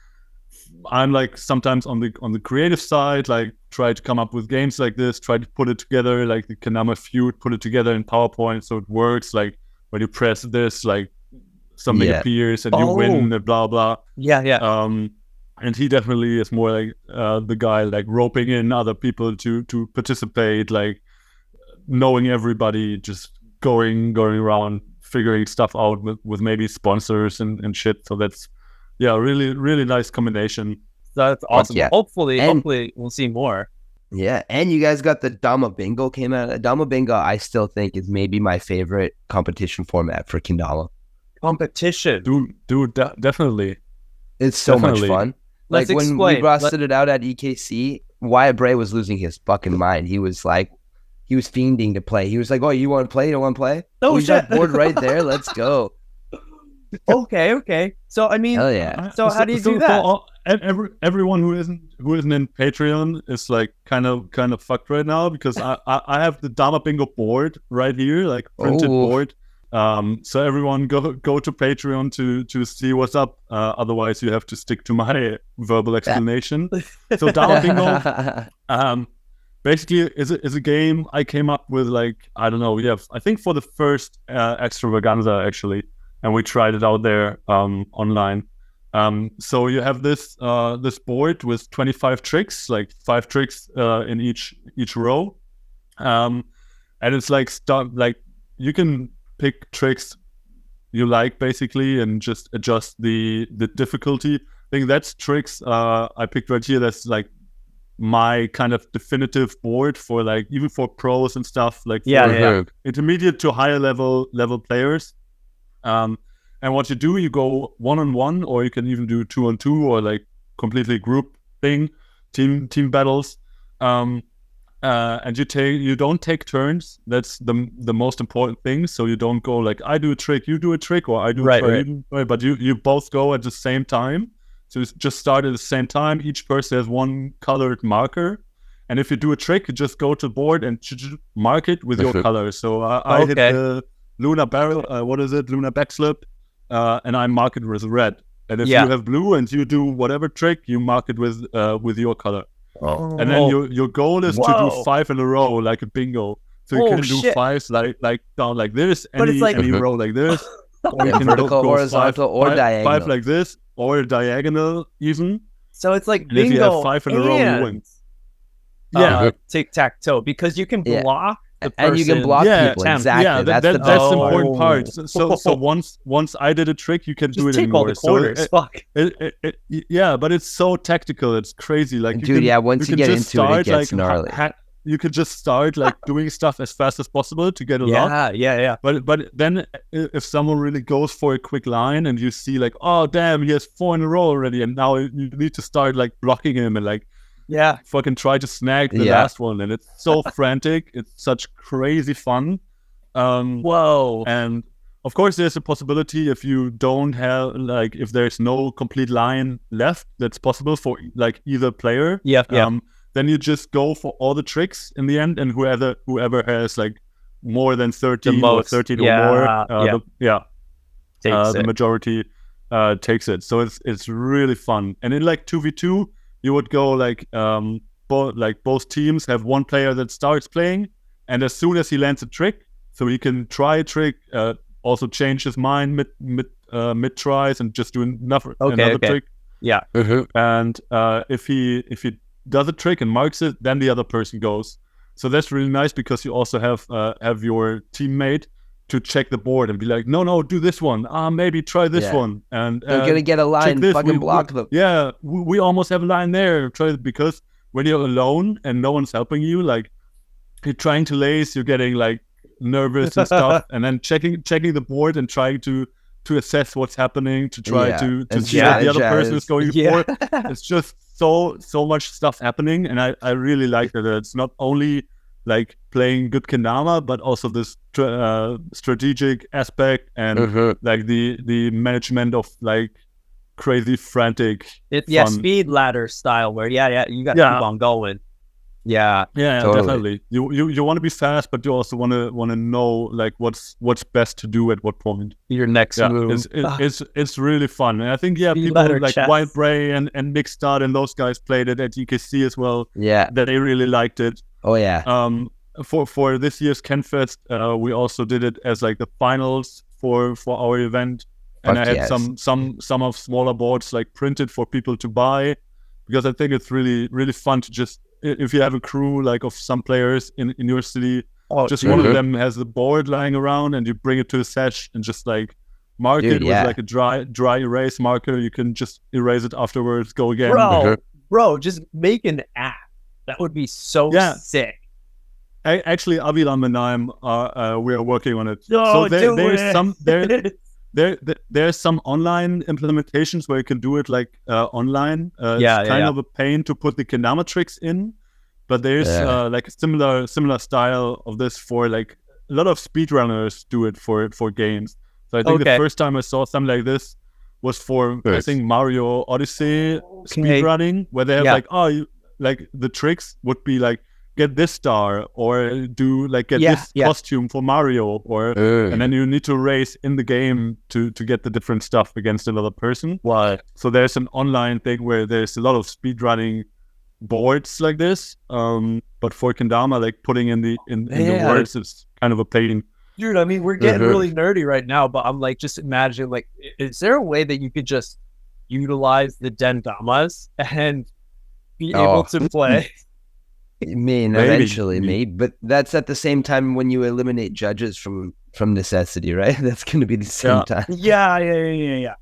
Speaker 3: I'm like sometimes on the creative side, like try to come up with games like this, try to put it together, like the Kendama feud, put it together in PowerPoint so it works. Like when you press this, like something appears and you win, and blah blah.
Speaker 2: Yeah.
Speaker 3: And he definitely is more like the guy like roping in other people to participate, like knowing everybody, just going around figuring stuff out with maybe sponsors and shit. So that's really nice combination.
Speaker 2: That's awesome.
Speaker 1: Yeah.
Speaker 2: Hopefully we'll see more.
Speaker 1: Yeah, and you guys got the Dama Bingo came out. Dama Bingo, I still think is maybe my favorite competition format for Kendama.
Speaker 2: Competition,
Speaker 3: dude, definitely.
Speaker 1: It's so much fun.
Speaker 2: Let's
Speaker 1: like when
Speaker 2: explain.
Speaker 1: we busted it out at EKC, Wyatt Bray was losing his fucking mind. He was like, he was fiending to play. He was like, "Oh, you want to play? You don't want to play?
Speaker 2: Oh,
Speaker 1: we got board right there. Let's go."
Speaker 2: Okay. So I mean,
Speaker 1: hell yeah.
Speaker 2: So how do you do that?
Speaker 3: Everyone who isn't in Patreon is like kind of fucked right now because I have the Dama Bingo board right here, like printed board. So everyone go to Patreon to see what's up. Otherwise, you have to stick to my verbal explanation. So Dama Bingo, basically is a game I came up with like I don't know. Yeah, I think for the first extravaganza actually. And we tried it out there online. So you have this board with 25 tricks, like 5 tricks in each row, and it's like you can pick tricks you like basically, and just adjust the difficulty. I think that's tricks I picked right here. That's like my kind of definitive board for like even for pros and stuff, like for intermediate to higher level players. And what you do, you go 1-on-1, or you can even do 2-on-2, or like completely group thing, team battles. And you don't take turns. That's the most important thing. So you don't go like I do a trick, you do a trick, or I do a trick, but you both go at the same time. So you just start at the same time. Each person has one colored marker. And if you do a trick, you just go to the board and mark it with your color. So I hit the Luna barrel, Luna backslip, and I mark it with red. And if you have blue and you do whatever trick, you mark it with your color. And then your goal is to do 5 in a row, like a bingo. So you can do 5 like down like this, any row like this. Or you can
Speaker 1: vertical, horizontal, or diagonal.
Speaker 3: 5 like this, or diagonal even.
Speaker 2: So it's like
Speaker 3: and
Speaker 2: bingo
Speaker 3: if you have 5 in a row, you win.
Speaker 2: Tic-tac-toe, because you can block the person.
Speaker 1: And you can block people. Exactly.
Speaker 3: Yeah, that's the important part. So once I did a trick, you can do it anymore.
Speaker 2: All the corners. Fuck.
Speaker 3: Yeah, but it's so tactical. It's crazy. Like
Speaker 1: dude, once you get into it, it gets gnarly.
Speaker 3: you could just start like doing stuff as fast as possible to get a lot.
Speaker 2: Yeah.
Speaker 3: But then if someone really goes for a quick line and you see like, oh damn, he has 4 in a row already, and now you need to start like blocking him and like fucking try to snag the last one, and it's so frantic. It's such crazy fun.
Speaker 2: Whoa.
Speaker 3: And of course, there's a possibility if you don't have like if there's no complete line left, that's possible for like either player. Then you just go for all the tricks in the end, and whoever has like more than 13 or 13 or more, the majority takes it. So it's really fun. And in like 2v2, you would go like both teams have one player that starts playing, and as soon as he lands a trick, so he can try a trick, also change his mind mid tries and just do another trick. And if he does a trick and marks it, then the other person goes. So that's really nice because you also have your teammate to check the board and be like, no, do this one. Maybe try this one. And
Speaker 1: they're gonna get a line, fucking block them.
Speaker 3: Yeah, we almost have a line there. Because when you're alone and no one's helping you, like you're trying to lace, you're getting like nervous and stuff, and then checking the board and trying to assess what's happening, to try to see what the other person is going for. It's just so much stuff happening, and I really like that it's not only like playing good kendama, but also this strategic aspect and like the management of like crazy frantic fun.
Speaker 2: Speed ladder style where you got to keep on going. Totally.
Speaker 3: Definitely. You want to be fast, but you also want to know like what's best to do at what point.
Speaker 2: Your next move.
Speaker 3: It's really fun, and I think people like Wild Bray and Mixstart and those guys played it at EKC as well. That they really liked it.
Speaker 1: Oh yeah.
Speaker 3: For this year's KenFest, we also did it as like the finals for our event, and I had some of smaller boards like printed for people to buy, because I think it's really really fun to just, if you have a crew like of some players in your city, just one of them has a board lying around and you bring it to the sesh and just like mark it with like a dry erase marker. You can just erase it afterwards, go again.
Speaker 2: Bro, just make an app. That would be so sick.
Speaker 3: Actually, Avilam and I we are working on it. There's some online implementations where you can do it like online. It's kind of a pain to put the kendama tricks in, but there's like a similar style of this for like a lot of speedrunners do it for games. So I think the first time I saw something like this was for I think Mario Odyssey speedrunning, where they have like the tricks would be like get this star or do like get this costume for Mario, or and then you need to race in the game to get the different stuff against another person. So there's an online thing where there's a lot of speedrunning boards like this, but for kendama, like putting in the words is kind of a pain.
Speaker 2: Dude, I mean, we're getting really nerdy right now, but I'm like, just imagine, like, is there a way that you could just utilize the dendamas and be able to play?
Speaker 1: I mean, eventually, maybe, but that's at the same time when you eliminate judges from necessity, right? That's going to be the same time.
Speaker 2: Yeah.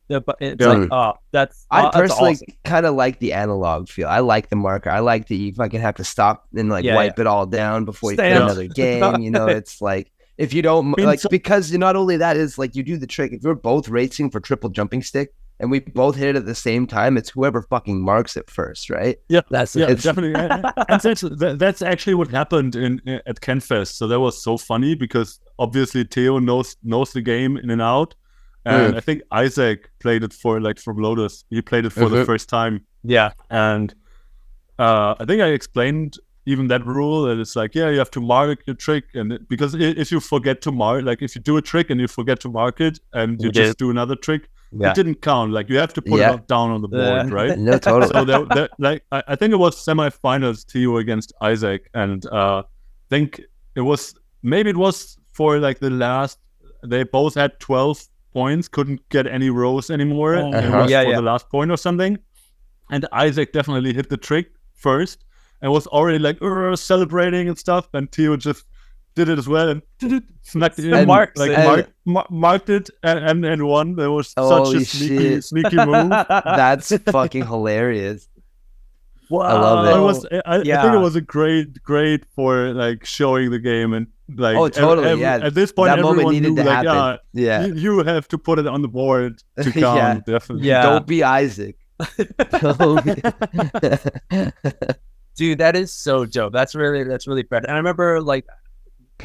Speaker 2: But it's I
Speaker 1: personally
Speaker 2: awesome.
Speaker 1: kind of like the analog feel. I like the marker. I like that you fucking have to stop and like wipe it all down before you play another game. You know, it's like if you don't because not only that is like you do the trick. If you're both racing for triple jumping stick and we both hit it at the same time, it's whoever fucking marks it first, right?
Speaker 3: Yeah, definitely. And that's actually what happened at KenFest. So that was so funny because obviously Theo knows the game in and out, and I think Isaac played it from Lotus. He played it for the first time.
Speaker 2: Yeah,
Speaker 3: and I think I explained even that rule that it's like, you have to mark your trick, and because if you forget to mark, like if you do a trick and you forget to mark it and you just do another trick. It didn't count. Like you have to put it down on the board, right?
Speaker 1: No, totally.
Speaker 3: So I think it was semifinals Theo against Isaac, and I think it was for like the last. They both had 12 points, couldn't get any rows anymore. It was for the last point or something, and Isaac definitely hit the trick first and was already like celebrating and stuff, and Theo just did it as well and smacked it in, marked it and won. There was such a sneaky move.
Speaker 1: That's fucking hilarious.
Speaker 2: Wow.
Speaker 1: I love it.
Speaker 3: I think it was a great for like showing the game and like.
Speaker 1: Oh, totally.
Speaker 3: At this point,
Speaker 1: that moment
Speaker 3: everyone
Speaker 1: needed
Speaker 3: knew
Speaker 1: to
Speaker 3: like,
Speaker 1: happen. Yeah.
Speaker 3: you have to put it on the board to count.
Speaker 1: Yeah.
Speaker 3: Definitely.
Speaker 2: Yeah.
Speaker 1: Don't be Isaac.
Speaker 2: Dude, that is so dope. That's really fun. And I remember like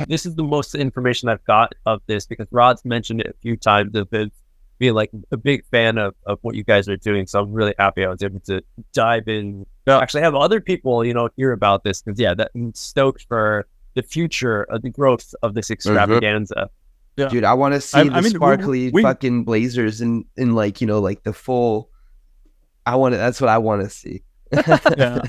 Speaker 2: this is the most information I've got of this because Rod's mentioned it a few times of it being like a big fan of what you guys are doing. So I'm really happy I was able to dive in.
Speaker 3: Yeah.
Speaker 2: Actually have other people, hear about this because I'm stoked for the future of the growth of this extravaganza.
Speaker 3: Yeah.
Speaker 1: Dude, I want to see the sparkly fucking blazers in like, like the full. That's what I want to see.
Speaker 3: Yeah,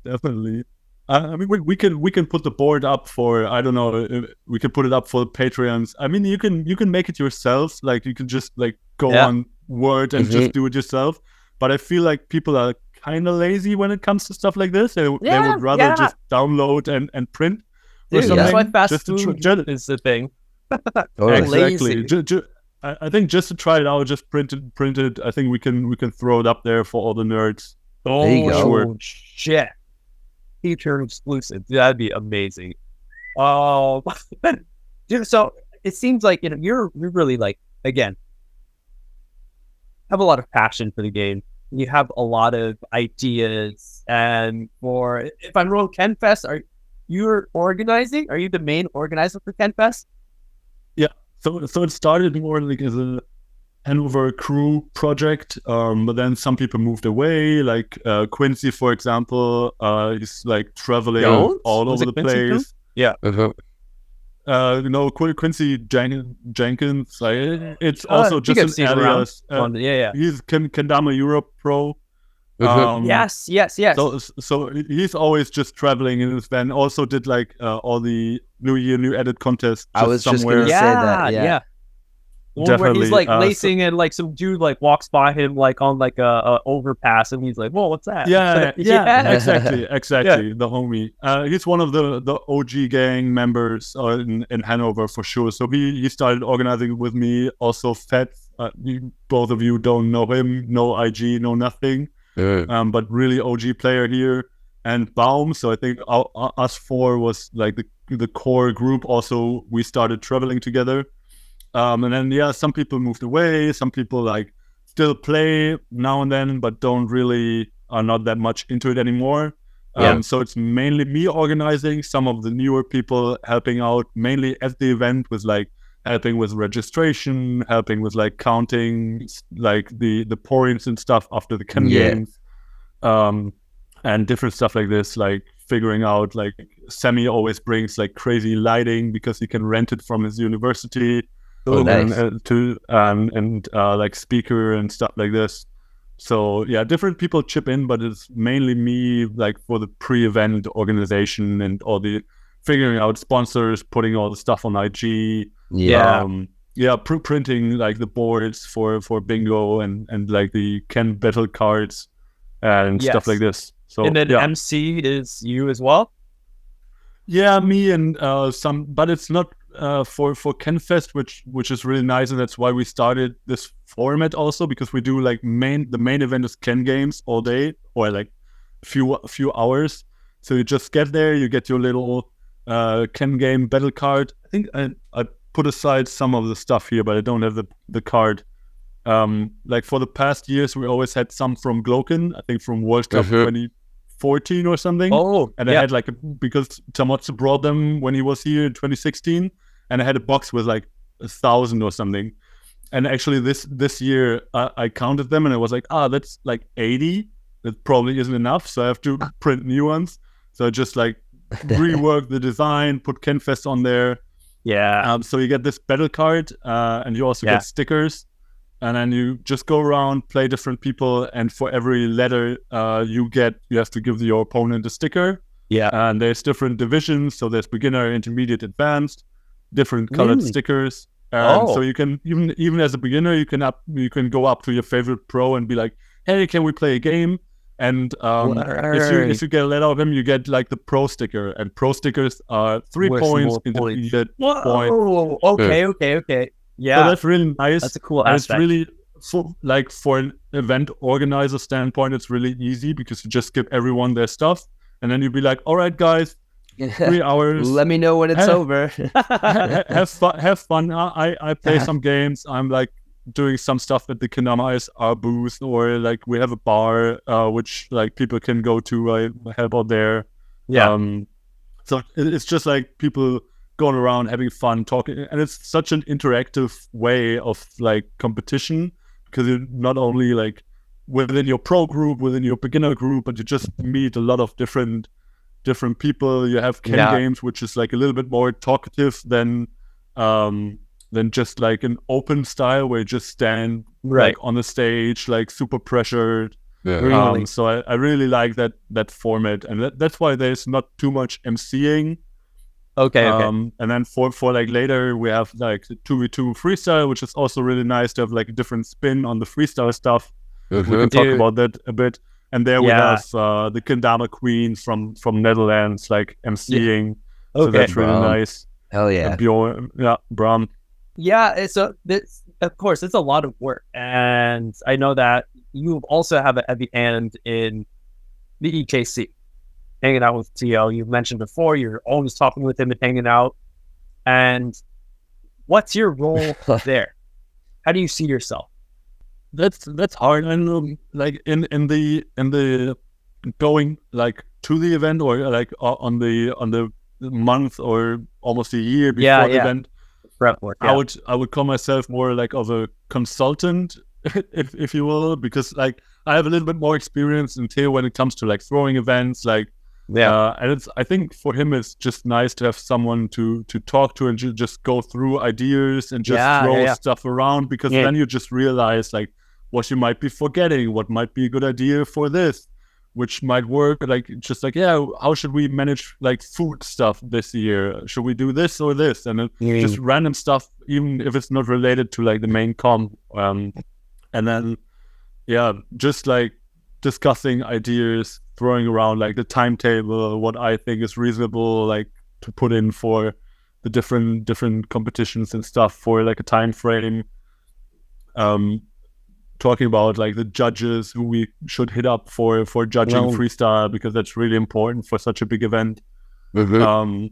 Speaker 3: definitely. I mean, we can put the board up for, I don't know, we can put it up for Patreons. I mean, you can make it yourself. Like you can just like go on Word and just do it yourself. But I feel like people are kind of lazy when it comes to stuff like this. They would rather just download and print.
Speaker 2: Dude, that's why fast food is the thing.
Speaker 3: Exactly. I think just to try it out, just print it. I think we can throw it up there for all the nerds.
Speaker 2: Oh,
Speaker 1: there you go.
Speaker 2: Sure. Shit. Feature exclusive. That'd be amazing. Oh, dude. So it seems like you're really like again have a lot of passion for the game. You have a lot of ideas, and if I'm wrong, KenFest, are you organizing? Are you the main organizer for KenFest?
Speaker 3: Yeah. So it started more like as a Hanover crew project, but then some people moved away. Like Quincy, for example, he's like traveling all over the place.
Speaker 2: Too? Yeah.
Speaker 3: Quincy Jenkins. Like, it's also just an alias. He's Kendama Europe Pro.
Speaker 2: Yes.
Speaker 3: So he's always just traveling in his van. Also did like all the New Year, New Edit contests.
Speaker 1: I was just gonna say that. Yeah.
Speaker 2: Where he's like lacing and like some dude like walks by him like on like a overpass and he's like, whoa, what's that?
Speaker 3: Yeah, exactly. Yeah. The homie. He's one of the OG gang members in Hanover for sure. So he started organizing with me. Also Fett, both of you don't know him, no IG, no nothing. But really OG player here. And Baum, so I think us four was like the core group. Also, we started traveling together. And then, some people moved away. Some people like still play now and then, but are not that much into it anymore. So it's mainly me organizing, some of the newer people helping out, mainly at the event with like helping with registration, helping with like counting like the points and stuff after the Ken games, and different stuff like this, like figuring out like Sammy always brings like crazy lighting because he can rent it from his university.
Speaker 1: Nice.
Speaker 3: And like speaker and stuff like this. So different people chip in, but it's mainly me like for the pre-event organization and all the figuring out sponsors, putting all the stuff on IG. Printing like the boards for bingo and like the Ken battle cards and stuff like this. So
Speaker 2: and then MC is you as well.
Speaker 3: Yeah, me and some, but it's not for KenFest, which is really nice, and that's why we started this format also, because we do like the main event is Ken games all day, or like a few hours. So you just get there, you get your little Ken game battle card. I think I put aside some of the stuff here, but I don't have the card. Like for the past years, we always had some from Gloken, I think from World Cup 2014 or something. I had like because Tamotsu brought them when he was here in 2016, and I had a box with like 1,000 or something. And actually this year I counted them and I was like, that's like 80. That probably isn't enough, so I have to print new ones. So I just like rework the design, put KenFest on there. So you get this battle card, and you also get stickers. And then you just go around, play different people, and for every letter you have to give your opponent a sticker. And there's different divisions, so there's beginner, intermediate, advanced, different colored stickers. So you can even as a beginner, you can go up to your favorite pro and be like, "Hey, can we play a game?" And if you get a letter of him, you get like the pro sticker, and pro stickers are 3 points, intermediate point.
Speaker 2: Okay. Yeah,
Speaker 3: so that's really nice.
Speaker 2: That's a cool aspect.
Speaker 3: It's really for an event organizer standpoint, it's really easy because you just give everyone their stuff, and then you'd be like, all right, guys, 3 hours.
Speaker 1: Let me know when it's over.
Speaker 3: Have fun. I play some games. I'm like doing some stuff at the Kendama our booth, or like we have a bar which like people can go to help out there. So it's just like people going around having fun, talking, and it's such an interactive way of like competition, because you're not only like within your pro group, within your beginner group, but you just meet a lot of different people. You have Ken games, which is like a little bit more talkative than just like an open style where you just stand like on the stage, like super pressured. So I really like that format, and that's why there's not too much MCing.
Speaker 2: Okay.
Speaker 3: And then for like later we have like the 2v2 freestyle, which is also really nice to have like a different spin on the freestyle stuff. We can talk about that a bit. And there we have the Kendama Queen from Netherlands, like MCing. So that's really nice.
Speaker 1: Hell yeah.
Speaker 3: Bram.
Speaker 2: Yeah, so this, of course, it's a lot of work. And I know that you also have a heavy hand in the EKC, hanging out with TL. You've mentioned before, you're always talking with him and hanging out. And what's your role there? How do you see yourself?
Speaker 3: That's hard. I know, like in the going like to the event, or like on the month or almost a year before the event.
Speaker 2: Prep work,
Speaker 3: I would call myself more like of a consultant, if you will, because like I have a little bit more experience in Theo when it comes to like throwing events, like and I think for him it's just nice to have someone to talk to and just go through ideas and just throw stuff around, because then you just realize like what you might be forgetting, what might be a good idea for this, which might work. Like just like, how should we manage like food stuff this year? Should we do this or this? And just random stuff, even if it's not related to like the main comp. And then just like discussing ideas, throwing around like the timetable, what I think is reasonable like to put in for the different competitions and stuff for like a time frame. Talking about like the judges who we should hit up for judging freestyle, because that's really important for such a big event. And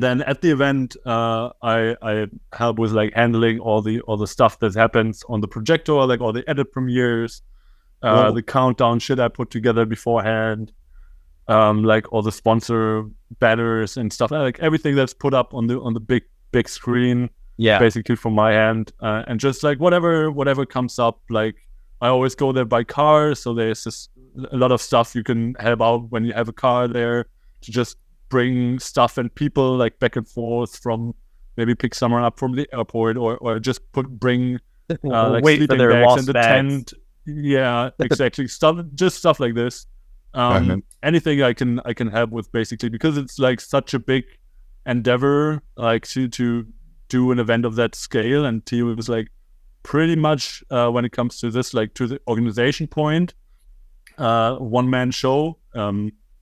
Speaker 3: then at the event, I help with like handling all the stuff that happens on the projector, like all the edit premieres, the countdown shit I put together beforehand, like all the sponsor banners and stuff, like everything that's put up on the big screen. Basically from my hand, and just like whatever comes up, like I always go there by car, so there's just a lot of stuff you can help out when you have a car there, to just bring stuff and people like back and forth, from maybe pick someone up from the airport, or just bring like
Speaker 2: wait
Speaker 3: sleeping
Speaker 2: for their
Speaker 3: bags
Speaker 2: lost
Speaker 3: in the
Speaker 2: bags.
Speaker 3: tent. Exactly. Stuff like this. Anything I can help with, basically, because it's like such a big endeavor, like to do an event of that scale. And Theo was like pretty much when it comes to this, like to the organization point, one-man show,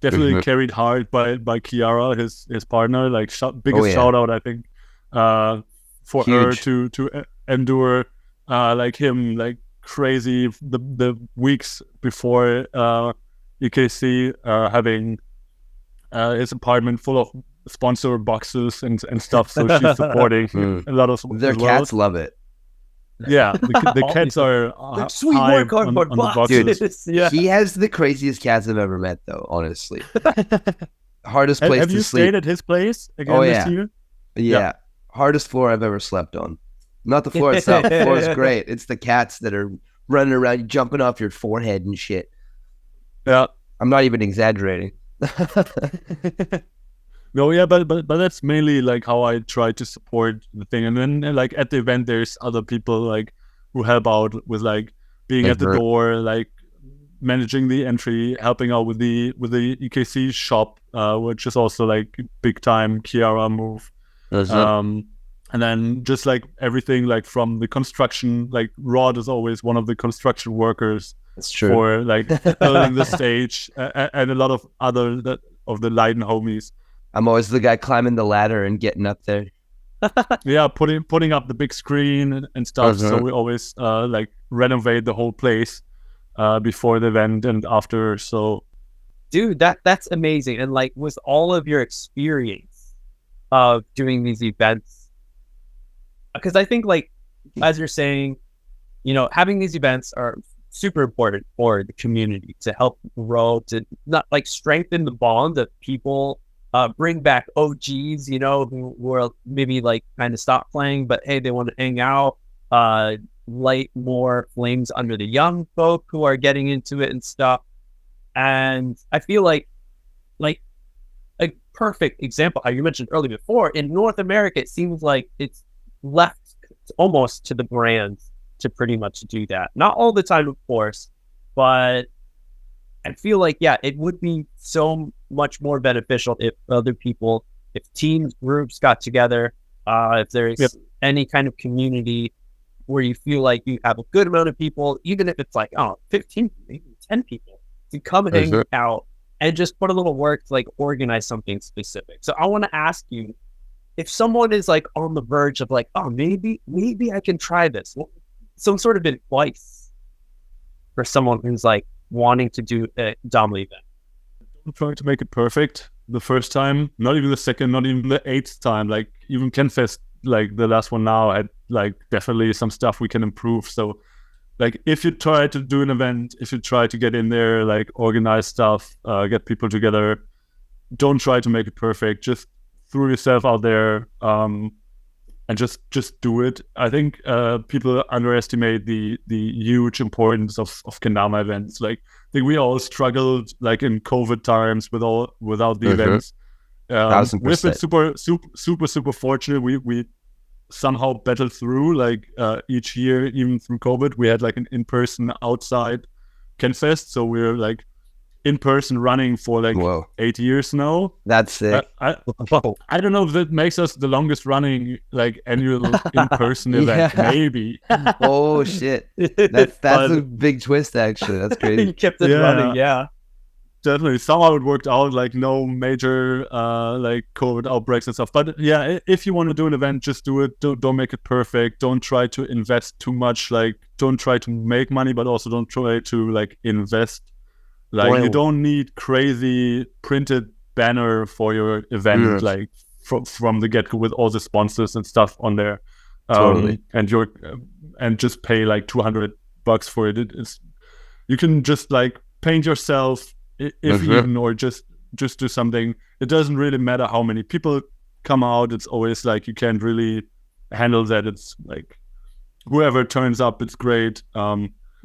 Speaker 3: definitely carried hard by Kiara, his partner, like biggest shout out I think for her to endure like him like crazy the weeks before EKC, having his apartment full of sponsor boxes and stuff, so she's supporting a lot of
Speaker 1: their cats love it.
Speaker 3: The cats are
Speaker 2: sweet
Speaker 3: high
Speaker 2: work on
Speaker 3: the boxes.
Speaker 1: Dude, he has the craziest cats I've ever met, though, honestly. Hardest place
Speaker 3: have
Speaker 1: to
Speaker 3: you
Speaker 1: sleep.
Speaker 3: stayed at his place again this year?
Speaker 1: Yeah, hardest floor I've ever slept on. Not the floor itself. The floor is great. It's the cats that are running around, jumping off your forehead and shit.
Speaker 3: Yeah,
Speaker 1: I'm not even exaggerating.
Speaker 3: No, but that's mainly like how I try to support the thing. And then like at the event, there's other people like who help out with like being at the door, like managing the entry, helping out with the EKC shop, which is also like big time Kiara move. And then just like everything, like from the construction, like Rod is always one of the construction workers.
Speaker 1: That's true.
Speaker 3: For like building the stage, and a lot of other of the Leiden homies.
Speaker 1: I'm always the guy climbing the ladder and getting up there.
Speaker 3: Putting up the big screen and stuff. So we always like renovate the whole place before the event and after. So,
Speaker 2: dude, that's amazing. And like, with all of your experience of doing these events, because I think, like, as you're saying, having these events are super important for the community to help grow, to not like strengthen the bond of people, bring back OGs, who were maybe like kind of stopped playing, but hey, they want to hang out, light more flames under the young folk who are getting into it and stuff. And I feel like a perfect example, how you mentioned earlier before, in North America, it seems like it's left almost to the brands to pretty much do that. Not all the time, of course, but I feel like, yeah, it would be so much more beneficial if other people, if teams, groups got together, if there's any kind of community where you feel like you have a good amount of people, even if it's like, 15, maybe 10 people, to come hang out and just put a little work to like organize something specific. So I want to ask you, if someone is like on the verge of like, maybe I can try this, some sort of advice for someone who's like wanting to do a Dama event.
Speaker 3: Don't try to make it perfect the first time, not even the second, not even the 8th time. Like even KenFest, like the last one now, had like definitely some stuff we can improve. So like if you try to do an event, if you try to get in there, like organize stuff, get people together, don't try to make it perfect. Just throw yourself out there, and just do it. I think people underestimate the huge importance of kendama events. Like I think we all struggled like in COVID times without the events.
Speaker 1: 1000%.
Speaker 3: We've been super fortunate. We somehow battled through like each year, even through COVID. We had like an in-person outside KenFest, so we're like in person running for like 8 years now.
Speaker 1: That's it.
Speaker 3: I don't know if that makes us the longest running like annual in person event. Maybe.
Speaker 1: Oh shit, that's a big twist. Actually, that's crazy.
Speaker 2: You kept it running, yeah.
Speaker 3: Definitely, somehow it worked out. Like no major like COVID outbreaks and stuff. But yeah, if you want to do an event, just do it. Don't make it perfect. Don't try to invest too much. Like don't try to make money, but also don't try to like invest. Like you don't need crazy printed banner for your event, like from the get-go with all the sponsors and stuff on there.
Speaker 1: Totally.
Speaker 3: And just pay like $200 for it. You can just like paint yourself, if even, or just do something. It doesn't really matter how many people come out. It's always like you can't really handle that. It's like whoever turns up, it's great.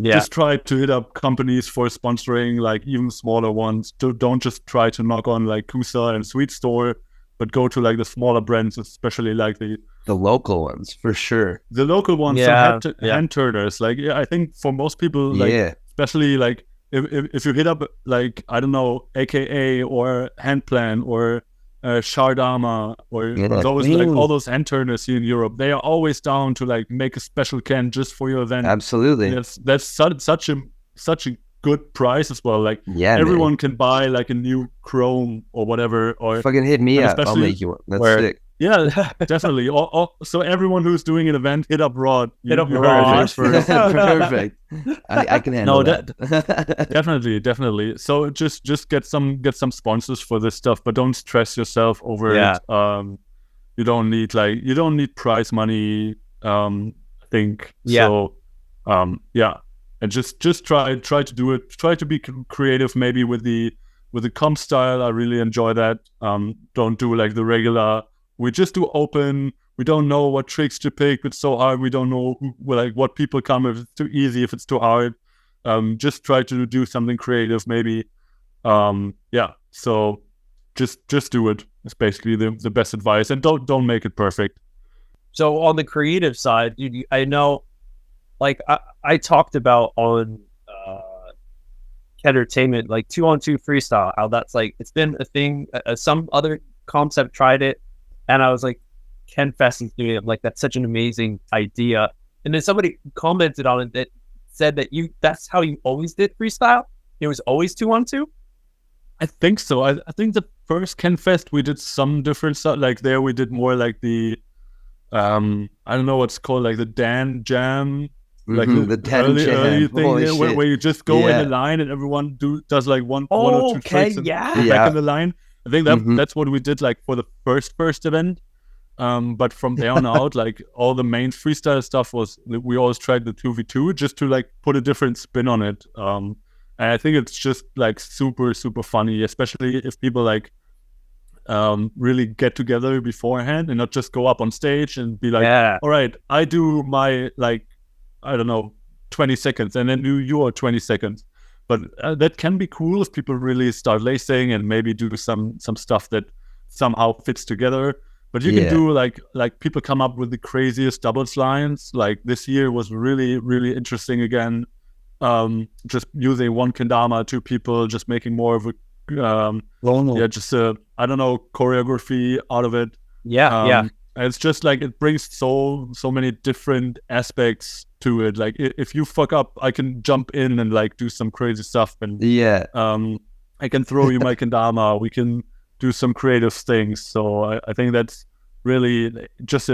Speaker 3: Just try to hit up companies for sponsoring, like even smaller ones. Don't just try to knock on like Kusa and Sweet Store, but go to like the smaller brands, especially like the
Speaker 1: local ones for sure.
Speaker 3: The local ones, some hand turners. Like I think for most people, like especially like if you hit up like I don't know AKA or Handplan or Dama or those like all those hand turners here in Europe, they are always down to like make a special can just for your event.
Speaker 1: Absolutely,
Speaker 3: that's such a good price as well. Like everyone can buy like a new Chrome or whatever, or
Speaker 1: fucking hit me up. I'll make you one. That's sick.
Speaker 3: Yeah, definitely. So everyone who's doing an event, hit up Rod.
Speaker 2: Hit up Rod.
Speaker 1: Perfect. I can handle that.
Speaker 3: Definitely. So just get some sponsors for this stuff, but don't stress yourself over it. You don't need prize money. I think so. And just try to do it. Try to be creative, maybe with the comp style. I really enjoy that. Don't do like the regular. We just do open. We don't know what tricks to pick. It's so hard. We don't know what people come if it's too easy, if it's too hard. Just try to do something creative, maybe. So just do it. It's basically the best advice, and don't make it perfect.
Speaker 2: So on the creative side, I know, like I talked about on Kendertianment, like 2-on-2 freestyle, how that's like it's been a thing. Some other comps have tried it. And I was like, KenFest is doing it. Like, that's such an amazing idea. And then somebody commented on it that said that that's how you always did freestyle? It was always 2-on-2?
Speaker 3: I think so. I think the first KenFest, we did some different stuff. Like, there we did more like the, I don't know what's called, like the Dan Jam Like
Speaker 1: the
Speaker 3: early thing
Speaker 1: Holy
Speaker 3: there,
Speaker 1: shit.
Speaker 3: where you just go in a line and everyone does like one or two tricks and go back in the line. I think that's what we did like for the first event. But from there on out, like all the main freestyle stuff we always tried the 2v2 just to like put a different spin on it. And I think it's just like super, super funny, especially if people like really get together beforehand and not just go up on stage and be like, all right, I do my like, I don't know, 20 seconds and then do your 20 seconds. But that can be cool if people really start lacing and maybe do some stuff that somehow fits together. But you can do like people come up with the craziest doubles lines. Like this year was really, really interesting again. Just using one kendama, two people, just making more of a just I don't know, choreography out of it. And it's just like it brings so many different aspects to it. Like if you fuck up, I can jump in and like do some crazy stuff, and I can throw you my kendama. We can do some creative things. So I think that's really just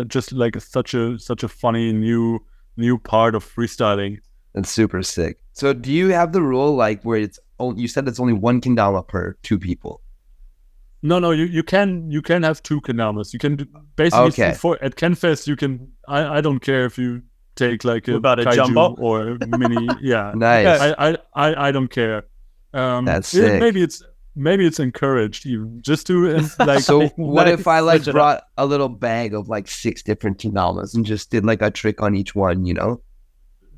Speaker 3: just like such a funny new part of freestyling.
Speaker 1: That's super sick. So do you have the rule like where you said it's only one kendama per two people?
Speaker 3: No, you can have two kendamas. You can basically at KenFest you can. I don't care if you take like a jumbo or a mini. Yeah,
Speaker 1: nice.
Speaker 3: I don't care.
Speaker 1: That's sick.
Speaker 3: Maybe it's encouraged even just to like.
Speaker 1: So what if I like brought a little bag of like 6 different kendamas and just did like a trick on each one, you know?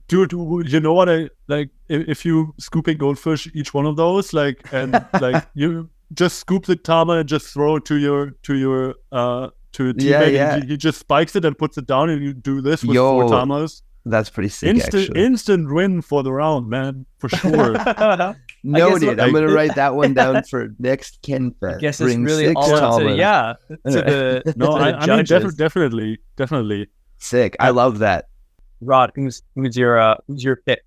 Speaker 3: Dude, you know what I like? If you scooping goldfish, each one of those, like, and like you just scoop the tama and just throw it to your teammate. And he just spikes it and puts it down, and you do this with 4 tamas.
Speaker 1: That's pretty sick.
Speaker 3: Instant win for the round, man, for sure.
Speaker 1: Noted. I'm gonna write that one down for next KenFest.
Speaker 2: I guess it's really all up to the
Speaker 3: no, I mean definitely
Speaker 1: sick. I love that.
Speaker 2: Rod, who's your pick?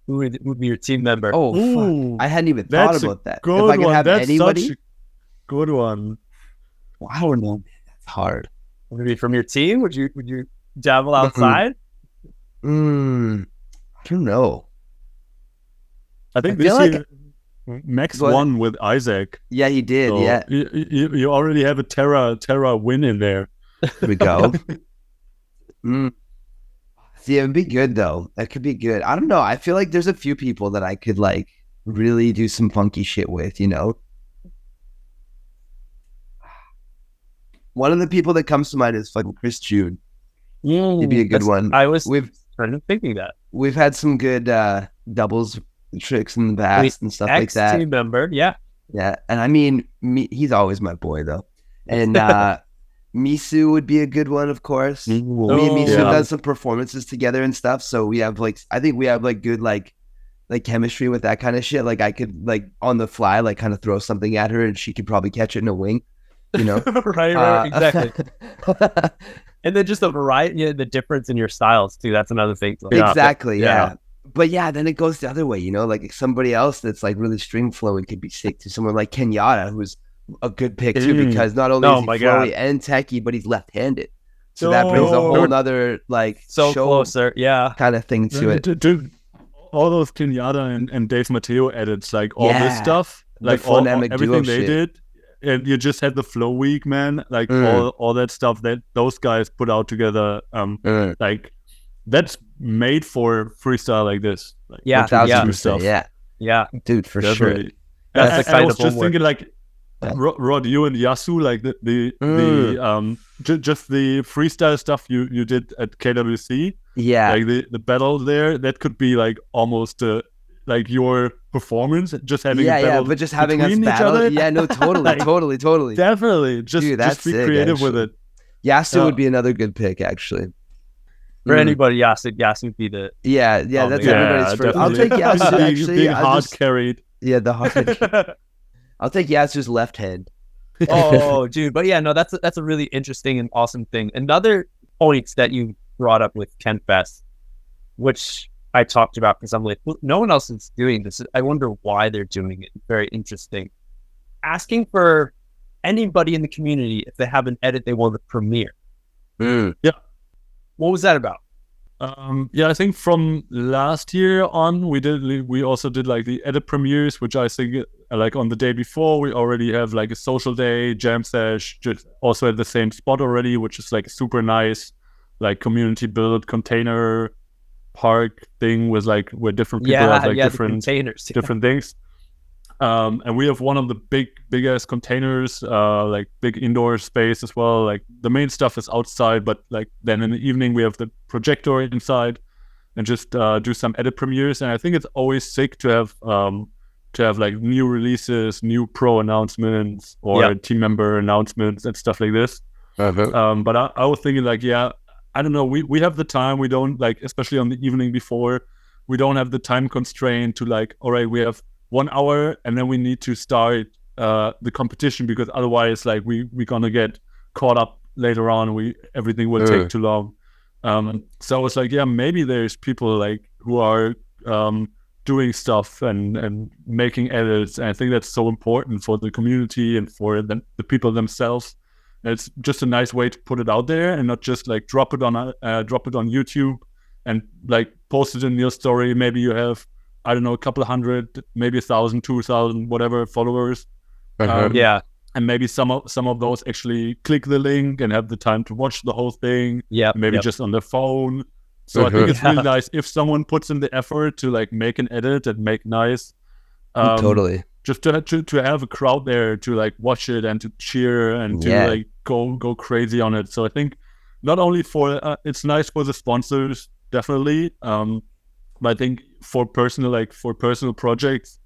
Speaker 2: Who would be your team member?
Speaker 1: Oh, fuck. I hadn't even thought about that.
Speaker 3: If I could have anybody, such a good one.
Speaker 1: Well, I don't know. That's hard.
Speaker 2: Maybe from your team? Would you dabble outside?
Speaker 1: I don't know.
Speaker 3: I think this year Max won with Isaac.
Speaker 1: Yeah, he did. So yeah,
Speaker 3: you already have a Terra win in there.
Speaker 1: There we go. See, it would be good though. That could be good. I don't know. I feel like there's a few people that I could like really do some funky shit with, you know? One of the people that comes to mind is fucking Chris Jude. He'd be a good one.
Speaker 2: We've kind of thinking that.
Speaker 1: We've had some good doubles tricks in the past and stuff like that.
Speaker 2: Team member, yeah.
Speaker 1: And I mean, he's always my boy though. And Misu would be a good one, of course. Me and Misu done some performances together and stuff, so we have like, I think we have like good like chemistry with that kind of shit. Like I could like on the fly like kind of throw something at her and she could probably catch it in a wing, you know?
Speaker 2: right, exactly. And then just the variety, the difference in your styles too. That's another thing.
Speaker 1: Exactly, yeah. But yeah, then it goes the other way, you know, like somebody else that's like really string flowing could be sick to someone like Kenyatta, who's a good pick too, because not only is he flowy and techie, but he's left-handed. So that brings a whole nother like show
Speaker 2: closer,
Speaker 1: kind of thing to it.
Speaker 3: Dude, all those Kenyatta and Dave Mateo edits, like all this stuff, like everything they did, and you just had the flow week, man. Like all that stuff that those guys put out together, like that's made for freestyle like this. Like,
Speaker 1: 1,000%. Yeah, dude, for sure.
Speaker 2: That's the kind
Speaker 3: I was just thinking like. Rod, you and Yasu, like just the freestyle stuff you did at KWC, like the battle there, that could be like almost like your performance, just having a battle,
Speaker 1: but just having us battle, totally, like, totally,
Speaker 3: definitely, just be creative with it.
Speaker 1: Yasu would be another good pick, actually.
Speaker 2: For anybody, Yasu would be the
Speaker 1: that's everybody's first. I'll take Yasu actually.
Speaker 3: Being hard carried.
Speaker 1: Yeah, the hard. I'll take Yasu's left hand.
Speaker 2: Oh, dude. But yeah, no, that's a really interesting and awesome thing. Another point that you brought up with KenFest, which I talked about because I'm like, well, no one else is doing this. I wonder why they're doing it. Very interesting. Asking for anybody in the community if they have an edit they want to premiere.
Speaker 3: Yeah.
Speaker 2: What was that about?
Speaker 3: Yeah, I think from last year on, we also did like the edit premieres, which I think like on the day before we already have like a social day jam sesh, just also at the same spot already, which is like super nice, like community built container park thing with like where different people have like different
Speaker 2: containers,
Speaker 3: different things. And we have one of the big ass containers, like big indoor space as well. Like the main stuff is outside, but like then in the evening we have the projector inside and just do some edit premieres. And I think it's always sick to have like new releases, new pro announcements or team member announcements and stuff like this. But I was thinking like, yeah, I don't know. We have the time. We don't like, especially on the evening before, we don't have the time constraint to like, all right, we have 1 hour and then we need to start the competition because otherwise like we're gonna get caught up later on. Everything will take too long. So I was like, yeah, maybe there's people like who are doing stuff and making edits, and I think that's so important for the community and for the people themselves. And it's just a nice way to put it out there and not just like drop it on YouTube and like post it in your story. Maybe you have, I don't know, a couple of hundred, maybe 1,000, 2,000, whatever followers. And maybe some of those actually click the link and have the time to watch the whole thing. Maybe just on their phone. So I think it's really nice if someone puts in the effort to like make an edit and make nice.
Speaker 1: Totally.
Speaker 3: Just to have a crowd there to like watch it and to cheer and to like go crazy on it. So I think not only for it's nice for the sponsors, definitely. But I think for personal projects,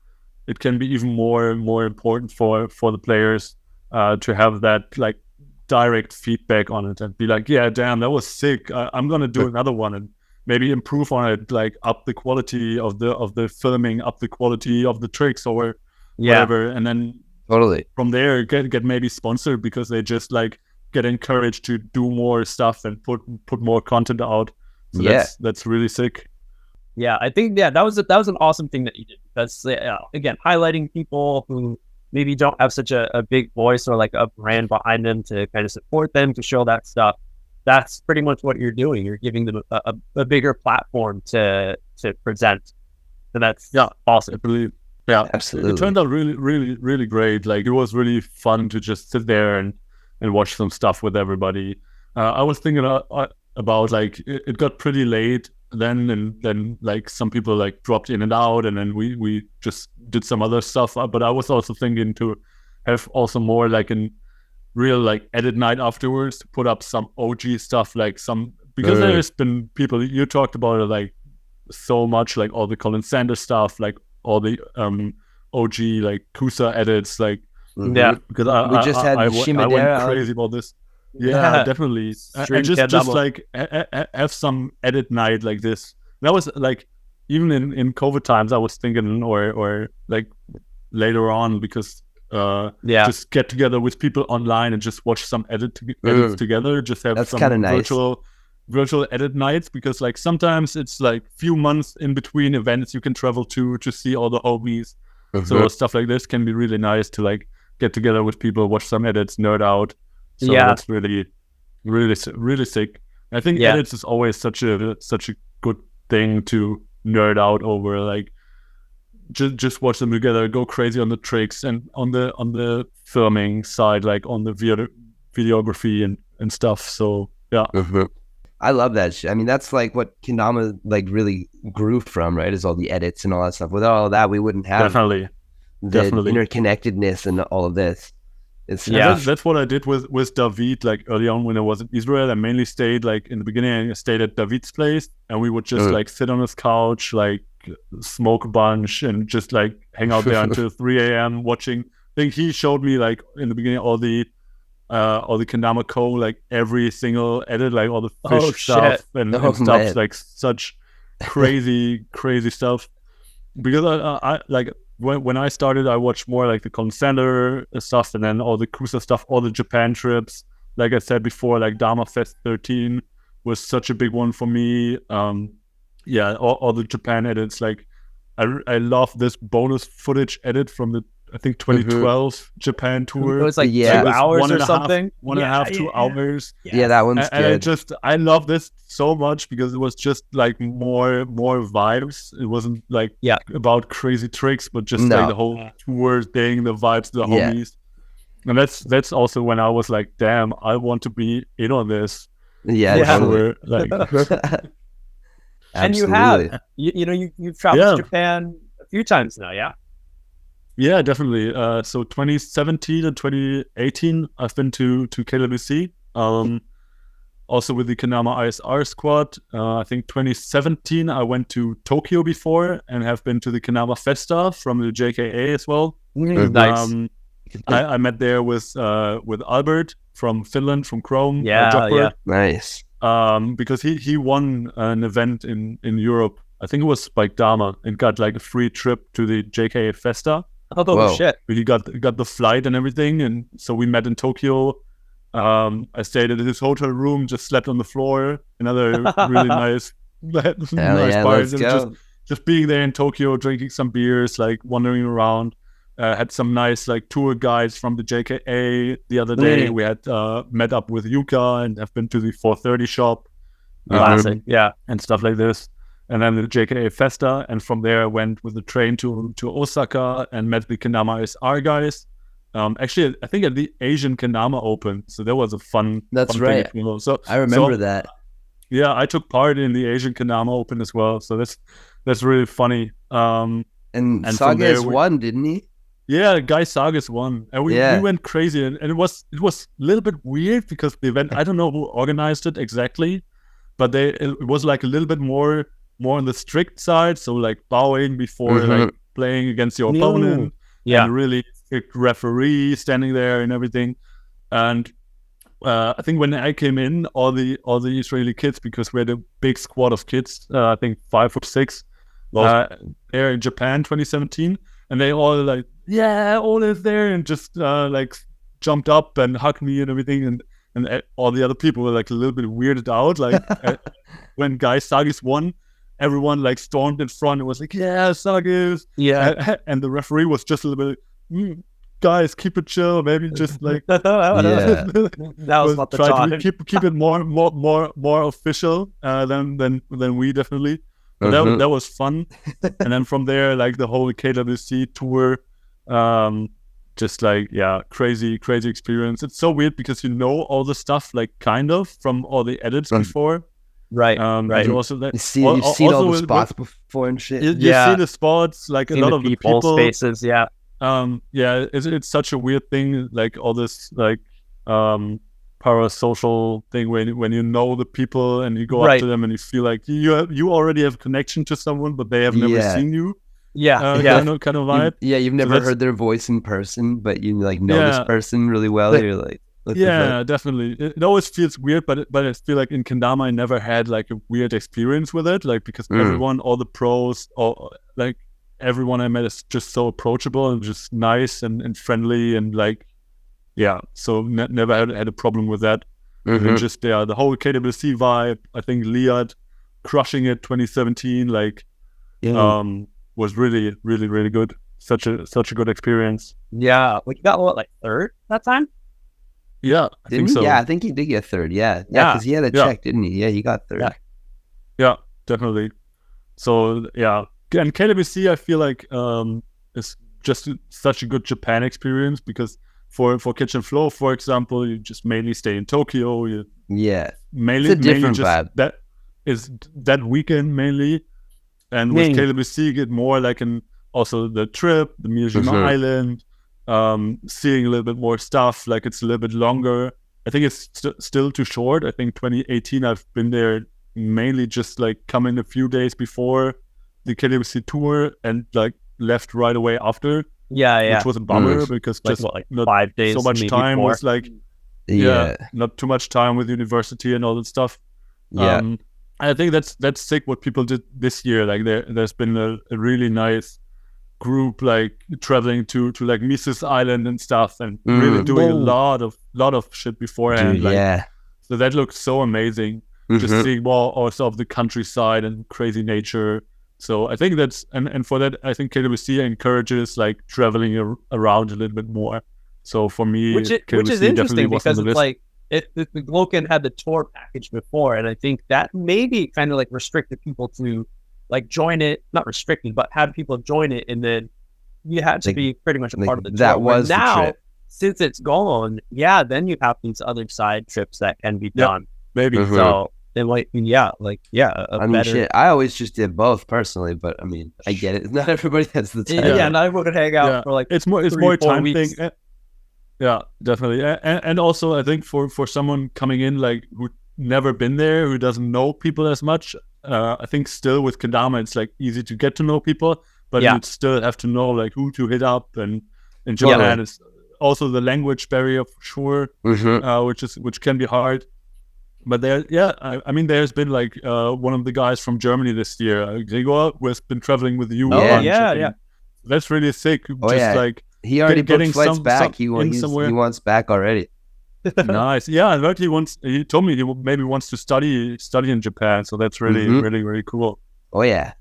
Speaker 3: it can be even more important for the players to have that like direct feedback on it and be like, yeah, damn, that was sick. I'm gonna do another one and maybe improve on it, like up the quality of the filming, up the quality of the tricks or whatever, and then
Speaker 1: totally
Speaker 3: from there get maybe sponsored because they just like get encouraged to do more stuff and put more content out. So that's really sick.
Speaker 2: Yeah, I think that was an awesome thing that you did because again, highlighting people who maybe don't have such a big voice or like a brand behind them to kind of support them, to show that stuff. That's pretty much what you're doing. You're giving them a bigger platform to present. And that's awesome.
Speaker 3: I believe. Yeah,
Speaker 1: absolutely.
Speaker 3: It turned out really, really, really great. Like it was really fun to just sit there and watch some stuff with everybody. I was thinking about like it got pretty late then, and then like some people like dropped in and out, and then we just did some other stuff. But I was also thinking to have also more like a real like edit night afterwards to put up some OG stuff, like some, because there's been people you talked about it like so much, like all the Colin Sanders stuff, like all the OG like Kusa edits, like because
Speaker 1: we just had
Speaker 3: I went crazy about this. Yeah, definitely. And just like have some edit night like this. That was like even in COVID times I was thinking or like later on, because just get together with people online and just watch some edits together. Just have
Speaker 1: that's
Speaker 3: some
Speaker 1: nice.
Speaker 3: virtual edit nights, because like sometimes it's like few months in between events you can travel to see all the homies. So stuff like this can be really nice to like get together with people, watch some edits, nerd out. So that's really, really, really sick. I think edits is always such a good thing to nerd out over. Like just watch them together, go crazy on the tricks and on the filming side, like on the videography and stuff. So yeah.
Speaker 1: I love that shit. I mean, that's like what Kendama like really grew from, right? Is all the edits and all that stuff. Without all that, we wouldn't have the interconnectedness and all of this.
Speaker 3: That's what I did with David, like early on when I was in Israel. I mainly stayed like in the beginning, I stayed at David's place, and we would just like sit on his couch, like smoke a bunch and just like hang out there until 3 a.m. watching. I think he showed me like in the beginning all the Kendama Co, like every single edit, like all the fish stuff and stuff, man. Like such crazy stuff. Because I like when I started, I watched more like the Colin Sanders stuff, and then all the Kusa stuff, all the Japan trips. Like I said before, like Dama Fest 13 was such a big one for me. All the Japan edits. Like I love this bonus footage edit from the I think 2012 Japan tour.
Speaker 2: It was like 2 hours or something.
Speaker 3: 2 hours.
Speaker 1: Yeah, that one's good.
Speaker 3: And I love this so much because it was just like more vibes. It wasn't like about crazy tricks, but just like the whole tour thing, the vibes, the homies. And that's also when I was like, damn, I want to be in on this.
Speaker 1: Yeah,
Speaker 3: sure. Like,
Speaker 2: and you have, you've traveled to Japan a few times now, yeah?
Speaker 3: Yeah, definitely. So 2017 and 2018, I've been to KWC. Also with the Kendama ISR squad. I think 2017, I went to Tokyo before and have been to the Kendama Festa from the JKA as well.
Speaker 2: Nice.
Speaker 3: I met there with Albert from Finland, from Chrome.
Speaker 1: Nice.
Speaker 3: Because he won an event in Europe. I think it was like Dama, and got like a free trip to the JKA Festa.
Speaker 2: Oh shit!
Speaker 3: He got the flight and everything, and so we met in Tokyo. I stayed at his hotel room, just slept on the floor. Another really nice part.
Speaker 1: Let's go.
Speaker 3: Just being there in Tokyo, drinking some beers, like wandering around. Had some nice like tour guides from the JKA. The other day we had met up with Yuka and have been to the 430 shop.
Speaker 2: Classic,
Speaker 3: and stuff like this. And then the JKA Festa, and from there I went with the train to Osaka and met the Kendama SR guys. Actually, I think at the Asian Kendama Open, so that was a fun.
Speaker 1: That's
Speaker 3: fun
Speaker 1: right.
Speaker 3: thing. So
Speaker 1: I remember that.
Speaker 3: Yeah, I took part in the Asian Kendama Open as well. So that's really funny.
Speaker 1: And Sagas won, didn't he?
Speaker 3: Yeah, Guy Sagas won, and we went crazy, and it was a little bit weird because the event, I don't know who organized it exactly, but it was like a little bit more on the strict side, so like bowing before like playing against your opponent, and really strict referee standing there and everything. And I think when I came in, all the Israeli kids, because we had a big squad of kids, I think 5 or 6, there in Japan 2017, and they all like, Ole is there, and just like jumped up and hugged me and everything, and all the other people were like a little bit weirded out. Like when Guy Sagas won, everyone like stormed in front and was like, Sagas. And the referee was just a little bit, guys, keep it chill, maybe just like
Speaker 2: that was not the time.
Speaker 3: To keep it more official than we definitely. But that was fun. And then from there, like the whole KWC tour, just like crazy experience. It's so weird because you know all the stuff like kind of from all the edits before.
Speaker 2: Right.
Speaker 3: You also
Speaker 1: you've seen all the spots before and shit.
Speaker 3: You see the spots, like
Speaker 2: seen
Speaker 3: a lot of the people
Speaker 2: spaces.
Speaker 3: It's such a weird thing, like all this like parasocial thing when you know the people and you go up to them and you feel like you already have a connection to someone, but they have never seen you. Kind of vibe.
Speaker 1: You've never heard their voice in person, but you like know this person really well. You're like,
Speaker 3: definitely. It always feels weird, but I feel like in Kendama I never had like a weird experience with it, like because everyone, all the pros, all like everyone I met is just so approachable and just nice and friendly and like so never had a problem with that. And just the whole KWC vibe. I think Liad crushing it 2017 like was really, really, really good. Such a good experience.
Speaker 2: Yeah, you got like third that time.
Speaker 3: Yeah, I think so.
Speaker 1: Yeah, I think he did get third. Yeah, because he had a check, didn't he? Yeah, he got third.
Speaker 3: Yeah, definitely. So and KWC I feel like is just such a good Japan experience because for Kitchen Flow, for example, you just mainly stay in Tokyo. Mainly,
Speaker 1: it's a different
Speaker 3: just
Speaker 1: vibe.
Speaker 3: That is that weekend mainly. And with KWC, you get more like also the trip, the Miyajima Island, seeing a little bit more stuff, like it's a little bit longer. I think it's still too short. I think 2018, I've been there mainly just like coming a few days before the KWC tour and like left right away after. Which was a bummer because just not
Speaker 2: 5 days,
Speaker 3: so much time
Speaker 2: more.
Speaker 3: was like, not too much time with university and all that stuff. I think that's sick what people did this year. Like there's been a really nice group like traveling to like Mises Island and stuff and really doing a lot of shit beforehand. So that looked so amazing. Just seeing more also of the countryside and crazy nature. So I think that's and for that I think KWC encourages like traveling around a little bit more. So for me,
Speaker 2: which is interesting because it's like the Gloken had the tour package before, and I think that maybe kind of like restricted people to like join it, not restricted, but had people join it, and then you had to be pretty much a part of the tour.
Speaker 1: That was
Speaker 2: now,
Speaker 1: the trip.
Speaker 2: Since it's gone, then you have these other side trips that can be done.
Speaker 3: Maybe.
Speaker 2: So it might be, I mean,
Speaker 1: shit, I always just did both personally, but I mean, I get it. Not everybody has the time.
Speaker 2: Yeah, and I would hang out for like
Speaker 3: it's more a time
Speaker 2: weeks.
Speaker 3: thing. Yeah, definitely. And also I think for someone coming in like who never been there, who doesn't know people as much, I think still with kendama it's like easy to get to know people, but you still have to know like who to hit up, and in Japan it's also the language barrier for sure, which can be hard. But I mean, there's been like one of the guys from Germany this year, Gregor, who has been traveling with you. That's really sick. Like
Speaker 1: he already booked flights back. He wants back already.
Speaker 3: Nice. Yeah, I heard he told me he maybe wants to study in Japan. So that's really really really cool.
Speaker 1: Oh yeah,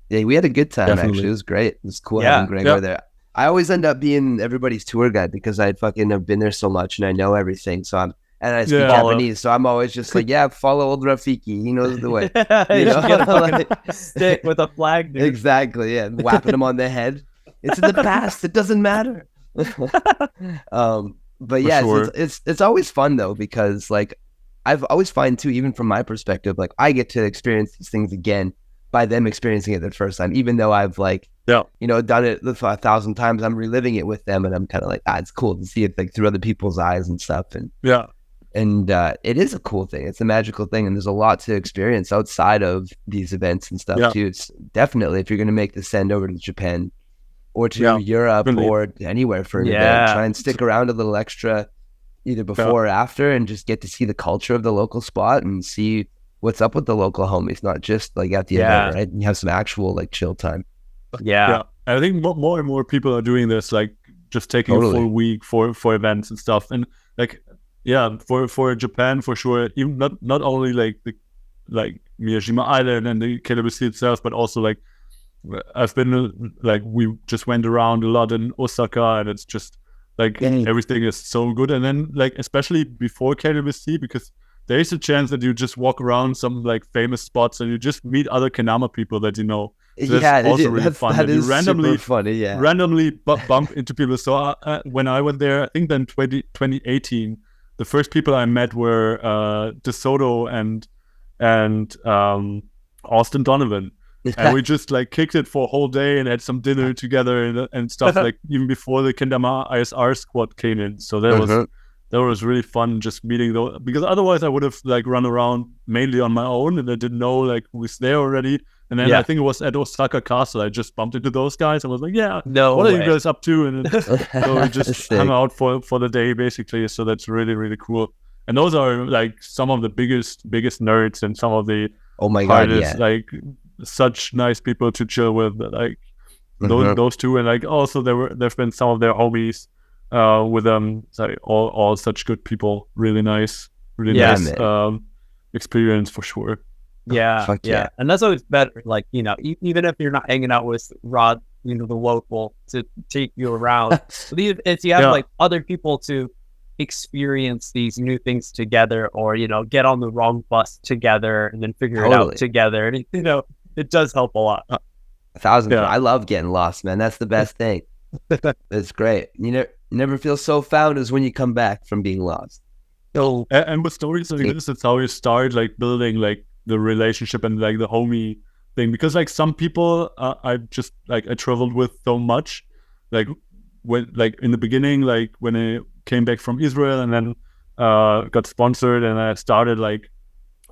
Speaker 1: we had a good time. Definitely. Actually, it was great. It was cool having Gregor there. I always end up being everybody's tour guide because I fucking have been there so much and I know everything. So I speak Japanese, so I'm always just like, follow old Rafiki. He knows the way.
Speaker 2: You know? Get a fucking stick with a flag, dude.
Speaker 1: Exactly, whapping him on the head. It's in the past. It doesn't matter. But yeah, sure. It's always fun though, because like I've always find too, even from my perspective, like I get to experience these things again by them experiencing it the first time, even though I've like done it 1,000 times. I'm reliving it with them, and I'm kind of like, it's cool to see it like through other people's eyes and stuff. And it is a cool thing. It's a magical thing, and there's a lot to experience outside of these events and stuff too. It's definitely, if you're going to make the send over to Japan or to Europe or anywhere for an event, try and stick around a little extra, either before or after, and just get to see the culture of the local spot and see what's up with the local homies, not just like at the event, right? And you have some actual like chill time.
Speaker 3: Yeah. I think more and more people are doing this, like just taking a full week for events and stuff. And like, for Japan, for sure, even not only like Miyajima Island and the KWC itself, but also like I've been like, we just went around a lot in Osaka, and it's just like everything is so good. And then like, especially before KWC, because there is a chance that you just walk around some like famous spots and you just meet other kendama people that you know. So that's also really fun.
Speaker 1: That is
Speaker 3: randomly
Speaker 1: super funny,
Speaker 3: randomly bump into people. So when I went there, I think then 2018, the first people I met were DeSoto and Austin Donovan. And we just like kicked it for a whole day and had some dinner together and stuff, like even before the Kendama ISR squad came in. So that was really fun, just meeting those, because otherwise I would have like run around mainly on my own and I didn't know like who was there already. And then I think it was at Osaka Castle, I just bumped into those guys and was like, what are you guys up to? And so we just hung out for the day basically. So that's really, really cool. And those are like some of the biggest nerds and some of the hardest, like such nice people to chill with, like those two. And like also there've been some of their homies with them, sorry, all such good people. Really nice experience for sure.
Speaker 2: And that's always better, like, you know, even if you're not hanging out with Rod, you know, the local, to take you around, if you have like other people to experience these new things together, or, you know, get on the wrong bus together and then figure it out together, and you know, it does help a lot.
Speaker 1: 1,000. I love getting lost, man. That's the best thing. It's great. You never feel so found as when you come back from being lost.
Speaker 3: So, and with stories like this, it's how you start like building like the relationship and like the homie thing, because like some people I traveled with so much, like when like in the beginning, like when I came back from Israel and then got sponsored, and I started like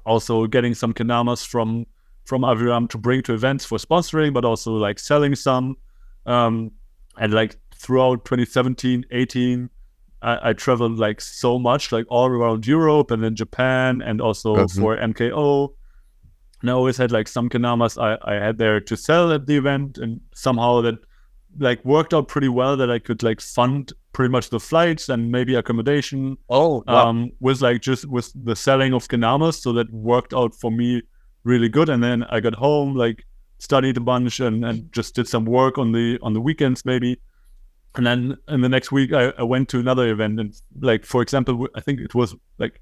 Speaker 3: also getting some kendamas from Aviram to bring to events for sponsoring, but also like selling some, and like throughout 2017, 18, I traveled like so much, like all around Europe and then Japan, and also for MKO. And I always had like some kendamas I had there to sell at the event, and somehow that like worked out pretty well, that I could like fund pretty much the flights and maybe accommodation. With like just with the selling of kendamas, so that worked out for me really good. And then I got home like studied a bunch and just did some work on the weekends maybe. And then in the next week, I went to another event. And like, for example, I think it was like,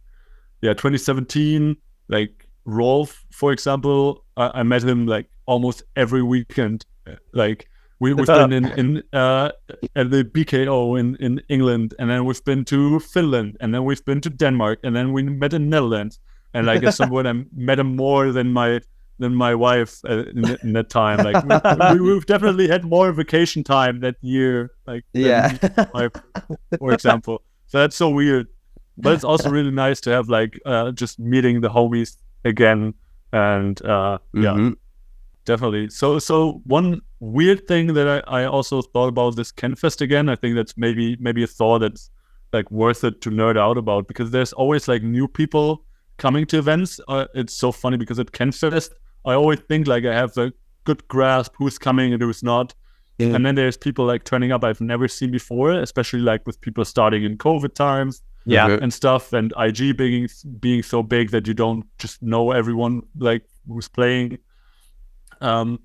Speaker 3: 2017, like Rolf, for example, I met him like almost every weekend. Like we've been in at the BKO in England, and then we've been to Finland, and then we've been to Denmark, and then we met in Netherlands. And like at some point, I met him more than my wife in that time. Like we've definitely had more vacation time that year. Like than my wife, for example. So that's so weird. But it's also really nice to have like just meeting the homies again, and definitely. So one weird thing that I also thought about this KenFest again. I think that's maybe a thought that's like worth it to nerd out about, because there's always like new people coming to events. It's so funny because at KenFest I always think like I have a good grasp who's coming and who's not. And then there's people like turning up I've never seen before, especially like with people starting in COVID times. And stuff, and IG being so big that you don't just know everyone like who's playing, and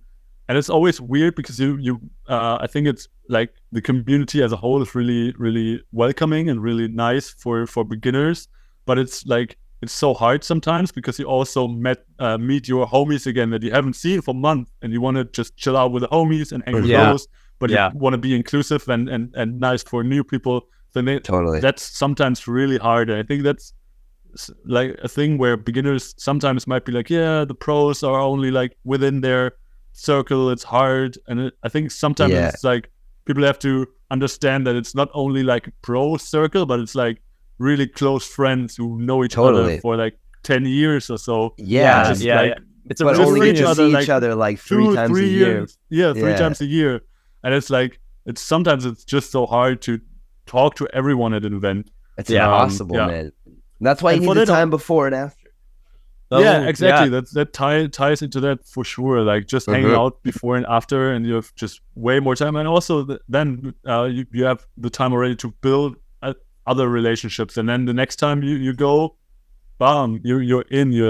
Speaker 3: it's always weird because you I think it's like the community as a whole is really, really welcoming and really nice for beginners, but it's like it's so hard sometimes because you also meet your homies again that you haven't seen for months, and you want to just chill out with the homies and hang with those, but you want to be inclusive and nice for new people. So that's sometimes really hard. And I think that's like a thing where beginners sometimes might be like, yeah, the pros are only like within their circle. It's hard. And I think sometimes it's like people have to understand that it's not only like a pro circle, but it's like really close friends who know each other for like 10 years or so.
Speaker 1: It's only get to see each other like three times a year.
Speaker 3: Three times a year. And it's like, sometimes it's just so hard to talk to everyone at an event.
Speaker 1: It's impossible, man. That's why you need the time before and after.
Speaker 3: Exactly. That ties into that for sure. Like just hanging out before and after, and you have just way more time. And also then you have the time already to build other relationships. And then the next time you go, bam, you're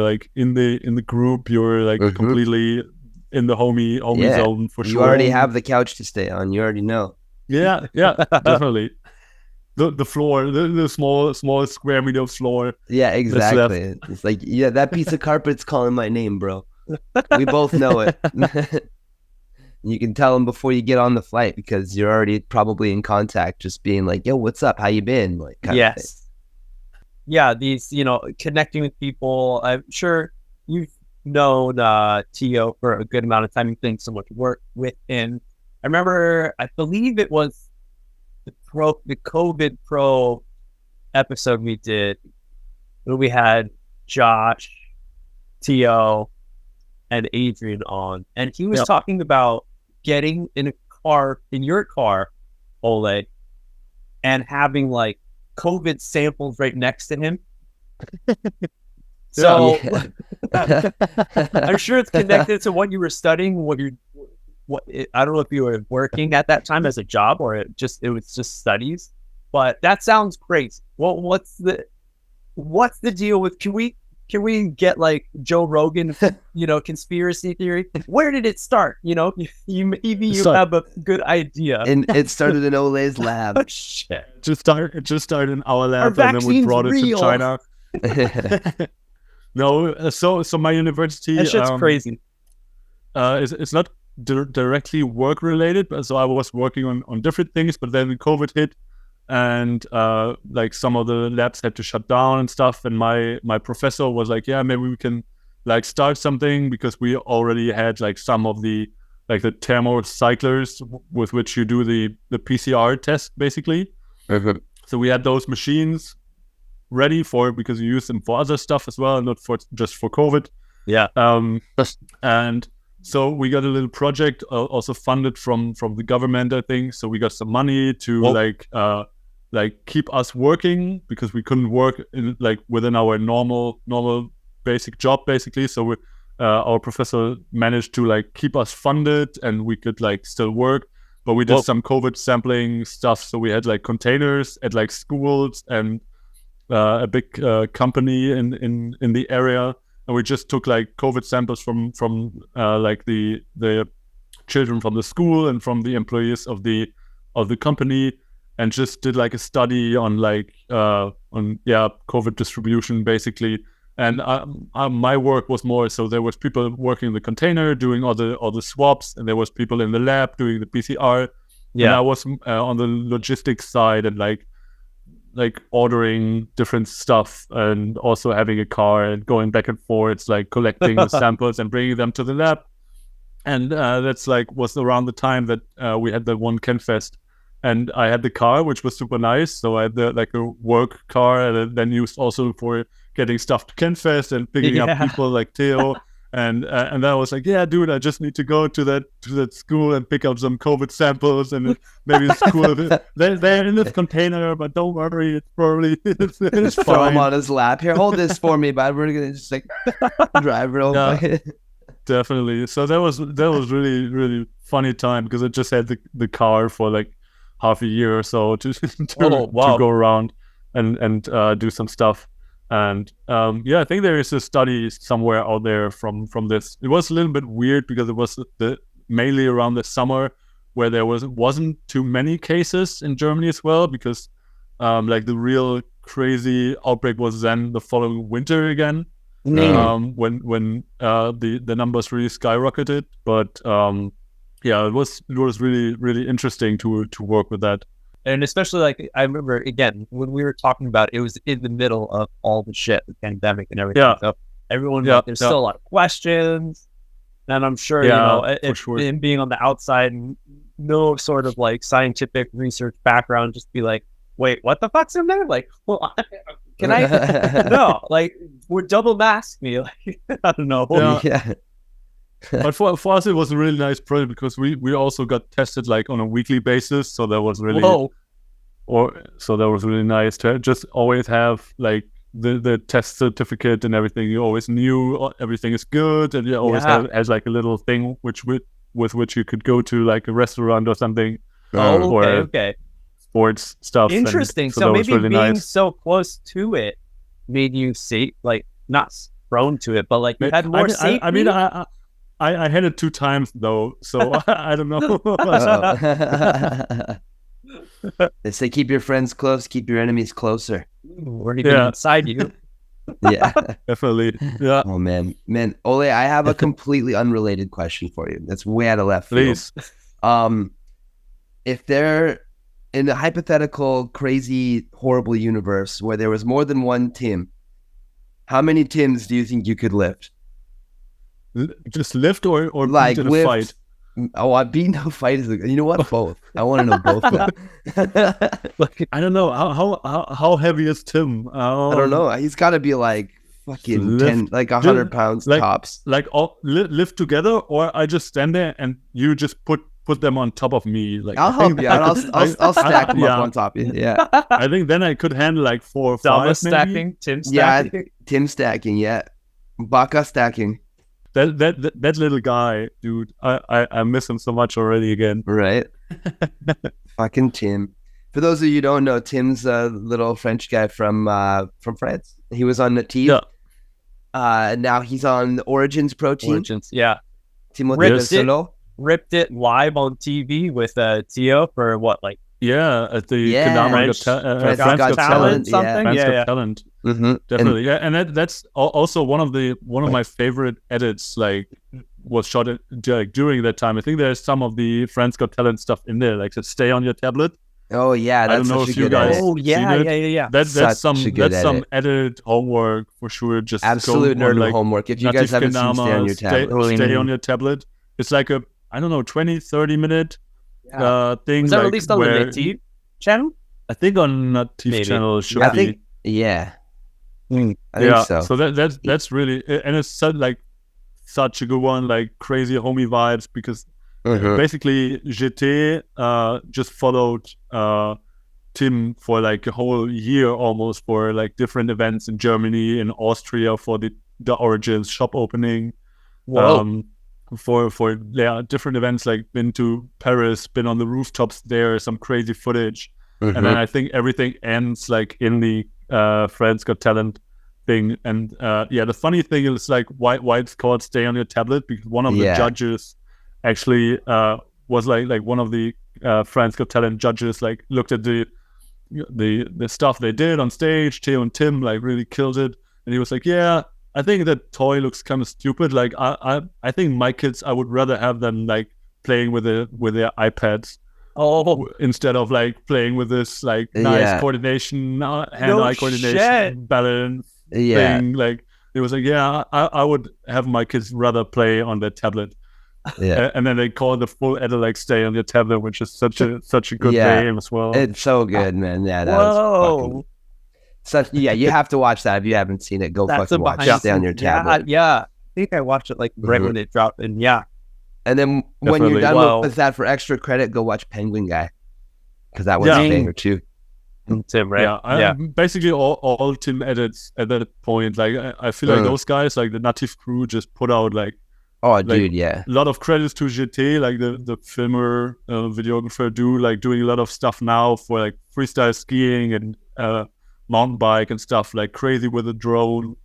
Speaker 3: like in the group. You're like completely in the homie zone for sure.
Speaker 1: You already have the couch to stay on. You already know.
Speaker 3: Yeah, definitely. The floor, the small square meter of floor.
Speaker 1: Yeah, exactly. It's like, that piece of carpet's calling my name, bro. We both know it. You can tell them before you get on the flight because you're already probably in contact, just being like, yo, what's up? How you been? Like,
Speaker 2: these, connecting with people. I'm sure you've known Tio for a good amount of time. You've done so much work with him. I remember, I believe it was the COVID Pro episode we did, where we had Josh, Tio, and Adrian on, and he was talking about getting in your car, Ole, and having like COVID samples right next to him. So I'm sure it's connected to what you were studying, I don't know if you were working at that time as a job or it was just studies, but that sounds crazy. Well, what's the deal with, can we get like Joe Rogan, conspiracy theory? Where did it start? Maybe you have a good idea.
Speaker 1: And it started in Ole's lab.
Speaker 2: Oh, shit.
Speaker 3: It just started in our lab, and then we brought it to China. No, so my university.
Speaker 2: That shit's crazy.
Speaker 3: It's not directly work related, but so I was working on different things, but then COVID hit, and like some of the labs had to shut down and stuff, and my professor was like, yeah, maybe we can like start something, because we already had like some of the like the thermocyclers with which you do the PCR test basically. So we had those machines ready because you use them for other stuff as well, not just for COVID. And so we got a little project also funded from the government, I think. So we got some money to like keep us working, because we couldn't work within our normal basic job basically. So our professor managed to like keep us funded, and we could like still work. But we did some COVID sampling stuff. So we had like containers at like schools and a big company in the area. and we just took like COVID samples from like the children from the school and from the employees of the company, and just did like a study on like COVID distribution basically. And my work was more so there was people working in the container doing all the swabs, and there was people in the lab doing the PCR. Yeah, and I was on the logistics side and like ordering different stuff, and also having a car and going back and forth, like collecting the samples and bringing them to the lab. And that's like was around the time that we had the one KenFest, and I had the car, which was super nice. So I had like a work car, and then used also for getting stuff to KenFest and picking up people like Theo. And then I was like, yeah, dude, I just need to go to that school and pick up some COVID samples, and maybe the school they're in this container, but don't worry, it's probably it's
Speaker 1: just throw him on his lap. Here, hold this for me, but we're gonna just like drive it over.
Speaker 3: Yeah, definitely. So that was really really funny time, because I just had the car for like half a year or so to go around and do some stuff. And I think there is a study somewhere out there from this. It was a little bit weird because it was mainly around the summer, where there wasn't too many cases in Germany as well, because like the real crazy outbreak was then the following winter again, when the numbers really skyrocketed. But it was really really interesting to work with that.
Speaker 2: And especially, like, I remember, again, when we were talking about it, was in the middle of all the shit, the pandemic and everything. Yeah. So everyone, there's still a lot of questions. And I'm sure, in being on the outside, no sort of, like, scientific research background, just be like, wait, what the fuck's in there? Like, well, can I? No, like, we're double masked me. Like, I don't know.
Speaker 3: Yeah. But for us, it was a really nice project, because we also got tested like on a weekly basis. So that was really, so that was really nice to just always have like the test certificate and everything. You always knew everything is good, and you always has like a little thing with which you could go to like a restaurant or something.
Speaker 2: Okay.
Speaker 3: Sports stuff.
Speaker 2: Interesting. So maybe really being so close to it made you like not prone to it, but like you had more safety.
Speaker 3: I had it 2 times though, so I don't know.
Speaker 1: They say keep your friends close, keep your enemies closer.
Speaker 2: Or even inside you.
Speaker 1: Yeah,
Speaker 3: definitely. Yeah.
Speaker 1: Oh man, Ole, I have a completely unrelated question for you. That's way out of left field.
Speaker 3: Please.
Speaker 1: If there, in a hypothetical, crazy, horrible universe where there was more than one Tim, how many Tims do you think you could lift?
Speaker 3: Just lift or
Speaker 1: like
Speaker 3: beat in
Speaker 1: lift.
Speaker 3: a fight?
Speaker 1: Oh, I beat no fight. You know what? Both. I want to know both.
Speaker 3: Like, I don't know how heavy is Tim.
Speaker 1: I don't know. He's got to be like fucking 10, like 100 pounds
Speaker 3: like,
Speaker 1: tops.
Speaker 3: Like all lift together, or I just stand there and you just put them on top of me. Like
Speaker 1: I'll help you out. I'll stack them up on top of you. Yeah.
Speaker 3: I think then I could handle like 4 or 5.
Speaker 2: Dama stacking, Tim stacking.
Speaker 1: Yeah, Tim stacking. Yeah, Baka stacking.
Speaker 3: That little guy, dude, I miss him so much already again.
Speaker 1: Right. Fucking Tim. For those of you who don't know, Tim's a little French guy from France. He was on Native. Yeah. Now he's on Origins Protein.
Speaker 2: Origins, yeah.
Speaker 1: Ripped
Speaker 2: it live on TV with Theo for what, like?
Speaker 3: Yeah, at the French Got Talent,
Speaker 2: something.
Speaker 3: France Got Talent.
Speaker 1: Mm-hmm.
Speaker 3: Definitely, and that's also one of my favorite edits. Like, was shot during that time. I think there's some of the France Got Talent stuff in there, like to stay on your tablet.
Speaker 1: Oh yeah, that's
Speaker 3: I don't know if you guys.
Speaker 2: Oh yeah.
Speaker 3: That's some edit homework for sure. Just
Speaker 1: absolute nerd homework. If you guys haven't seen Stay on Your Tablet,
Speaker 3: stay on your tablet. It's like a 20-30 minute thing.
Speaker 2: Was that released on the Native channel?
Speaker 3: I think on Native channel should be.
Speaker 1: Yeah. I think so.
Speaker 3: So that's really, and it's such a good one, like crazy homie vibes, because basically GT just followed Tim for like a whole year almost, for like different events in Germany and Austria for the Origins shop opening.
Speaker 2: Wow.
Speaker 3: For different events, like been to Paris, been on the rooftops there, some crazy footage. And then I think everything ends like in the France Got Talent thing. And the funny thing is like why it's called Stay on Your Tablet, because one of the judges actually was like one of the France Got Talent judges, like looked at the stuff they did on stage. Theo and Tim like really killed it, and he was like, yeah, I think that toy looks kind of stupid. Like I think my kids, I would rather have them like playing with their iPads instead of like playing with this like nice coordination, hand-eye coordination, balance thing. Like it was like, I would have my kids rather play on their tablet. And then they call the full edit like Stay on Your Tablet, which is such a good name as well.
Speaker 1: It's so good, man. Yeah, that was fucking you have to watch that if you haven't seen it. Go fucking watch Stay on Your Tablet.
Speaker 2: I think I watched it like right when it dropped, and
Speaker 1: and then when you're done with that, for extra credit, go watch Penguin Guy, because that one's a banger too.
Speaker 2: Tim, right?
Speaker 3: Basically all Tim edits at that point. Like I feel like those guys, like the Native crew, just put out like a lot of credits to GT, like the filmer, videographer doing a lot of stuff now for like freestyle skiing and mountain bike and stuff, like crazy with a drone.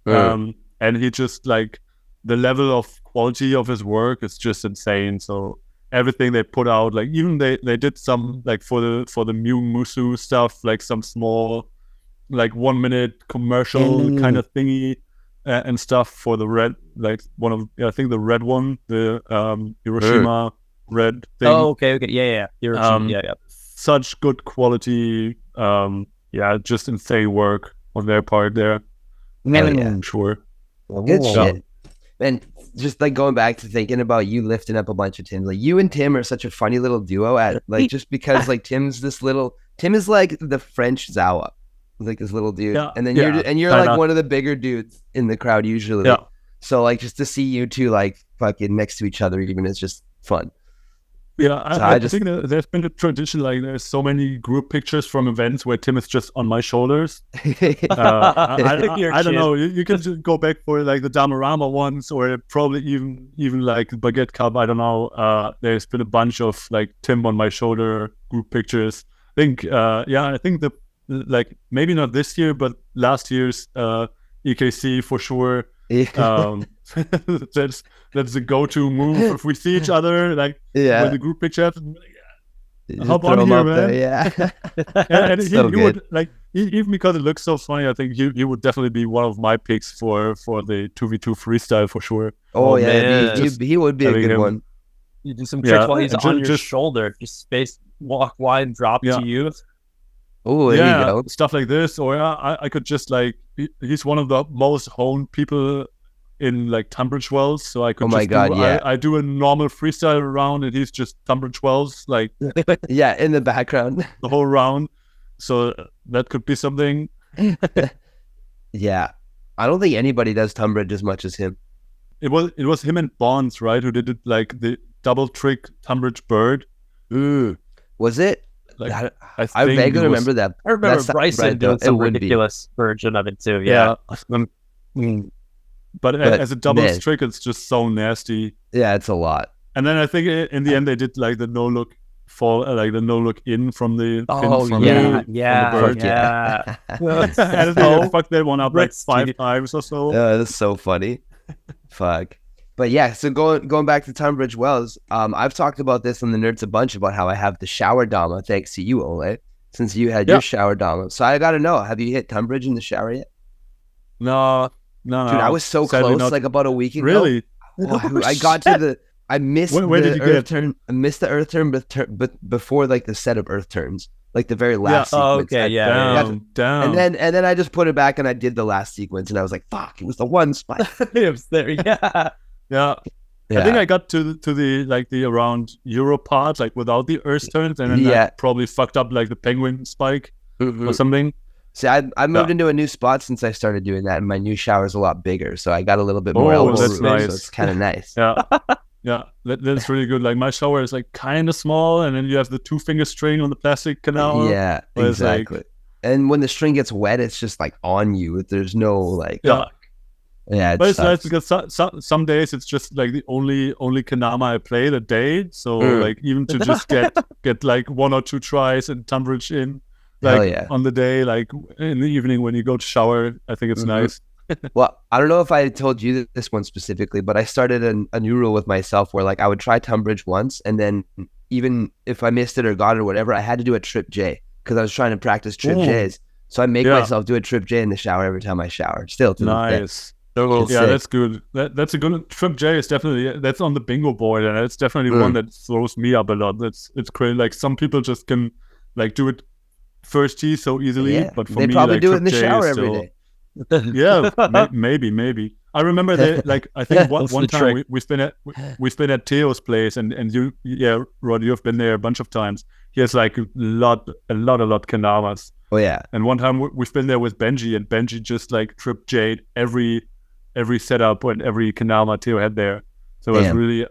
Speaker 3: And he just like the level of quality of his work is just insane. So everything they put out, like even they did some like for the Mew Musu stuff, like some small like 1 minute commercial kind of thingy. And stuff for the red, like one of I think the red one, the Hiroshima red thing.
Speaker 2: Oh, okay, yeah. Hiroshima,
Speaker 3: Such good quality, just insane work on their part there. Sure.
Speaker 1: Good shit. And just like going back to thinking about you lifting up a bunch of Tims, like you and Tim are such a funny little duo at like just because like Tim is like the French Zawa. Like this little dude, and then you're like one of the bigger dudes in the crowd usually. So like just to see you two like fucking next to each other even is just fun.
Speaker 3: I think there's been a tradition, like there's so many group pictures from events where Tim is just on my shoulders. I don't know, you can just go back for like the Damarama ones, or probably even like Baguette Cup. I don't know. There's been a bunch of like Tim on my shoulder group pictures. I think I think like maybe not this year, but last year's EKC for sure. That's the go-to move if we see each other, like when the group picture happens. Hop on here, man. And he would like, even because it looks so funny, I think he would definitely be one of my picks for the 2v2 freestyle for sure.
Speaker 1: He would be a good one.
Speaker 2: You do some tricks while he's on your shoulder, just space walk wide and drop to you.
Speaker 1: Oh, there you go.
Speaker 3: Stuff like this, or I could just like, he's one of the most honed people in like Tunbridge Wells, so I could I do a normal freestyle round and he's just Tunbridge Wells, like
Speaker 1: in the background
Speaker 3: the whole round. So that could be something.
Speaker 1: I don't think anybody does Tunbridge as much as him.
Speaker 3: It was him and Bonds, right, who did it, like the double trick Tunbridge Bird.
Speaker 2: Was it?
Speaker 3: Like,
Speaker 1: I vaguely remember that.
Speaker 2: I remember Bryson doing some ridiculous version of it too. Yeah.
Speaker 3: But as a double trick, it's just so nasty.
Speaker 1: Yeah, it's a lot.
Speaker 3: And then I think in the end they did like the no look fall, like the no look in from the
Speaker 2: pin from the bird.
Speaker 3: And I fucked that one up like 5 times or so.
Speaker 1: That's so funny. Fuck. But yeah, so going back to Tunbridge Wells, I've talked about this on the Nerds a bunch about how I have the shower Dama, thanks to you, Ole, since you had your shower Dama. So I got to know, have you hit Tunbridge in the shower yet?
Speaker 3: No.
Speaker 1: Dude, I was so close, like about a week ago.
Speaker 3: Really?
Speaker 1: I got to I missed
Speaker 3: where did you
Speaker 1: Earth turn. I missed the Earth turn, but before like the set of Earth turns, like the very last sequence.
Speaker 3: Down.
Speaker 1: And then I just put it back and I did the last sequence, and I was like, "Fuck!" It was the one spot.
Speaker 2: It was there.
Speaker 3: Yeah. I think I got to the like the around Euro part, like without the Earth turns, and then I probably fucked up like the penguin spike or something.
Speaker 1: See, I moved into a new spot since I started doing that, and my new shower is a lot bigger, so I got a little bit more elbow room,
Speaker 3: nice.
Speaker 1: So it's kind of nice.
Speaker 3: That's really good. Like my shower is like kind of small, and then you have the 2-finger string on the plastic canal.
Speaker 1: Yeah, exactly. Like, and when the string gets wet, it's just like on you. There's no like. Yeah,
Speaker 3: but it's nice because some days it's just like the only kendama I play the day. So like even to just get like 1 or 2 tries and Tunbridge in, like
Speaker 1: yeah.
Speaker 3: on the day, like in the evening when you go to shower. I think it's nice.
Speaker 1: Well, I don't know if I told you this one specifically, but I started a new rule with myself where like I would try Tunbridge once, and then even if I missed it or got it or whatever, I had to do a trip J because I was trying to practice trip J's. So I make myself do a trip J in the shower every time I shower. Still to
Speaker 3: nice.
Speaker 1: It's
Speaker 3: yeah,
Speaker 1: sick.
Speaker 3: that's good. That's a good trip J is definitely that's on the bingo board, and it's definitely one that throws me up a lot. It's crazy. Like some people just can like do it first tee so easily, but for
Speaker 1: they
Speaker 3: me,
Speaker 1: probably
Speaker 3: like,
Speaker 1: do it in the
Speaker 3: trip J
Speaker 1: shower
Speaker 3: is
Speaker 1: every
Speaker 3: still-
Speaker 1: day.
Speaker 3: maybe. I remember that. Like I think one time we've been at Theo's place, and you, Rod, you've been there a bunch of times. He has like a lot kendamas.
Speaker 1: Oh yeah.
Speaker 3: And one time we've been there with Benji, and Benji just like trip Jade every setup and every kendama Theo had there. So it was really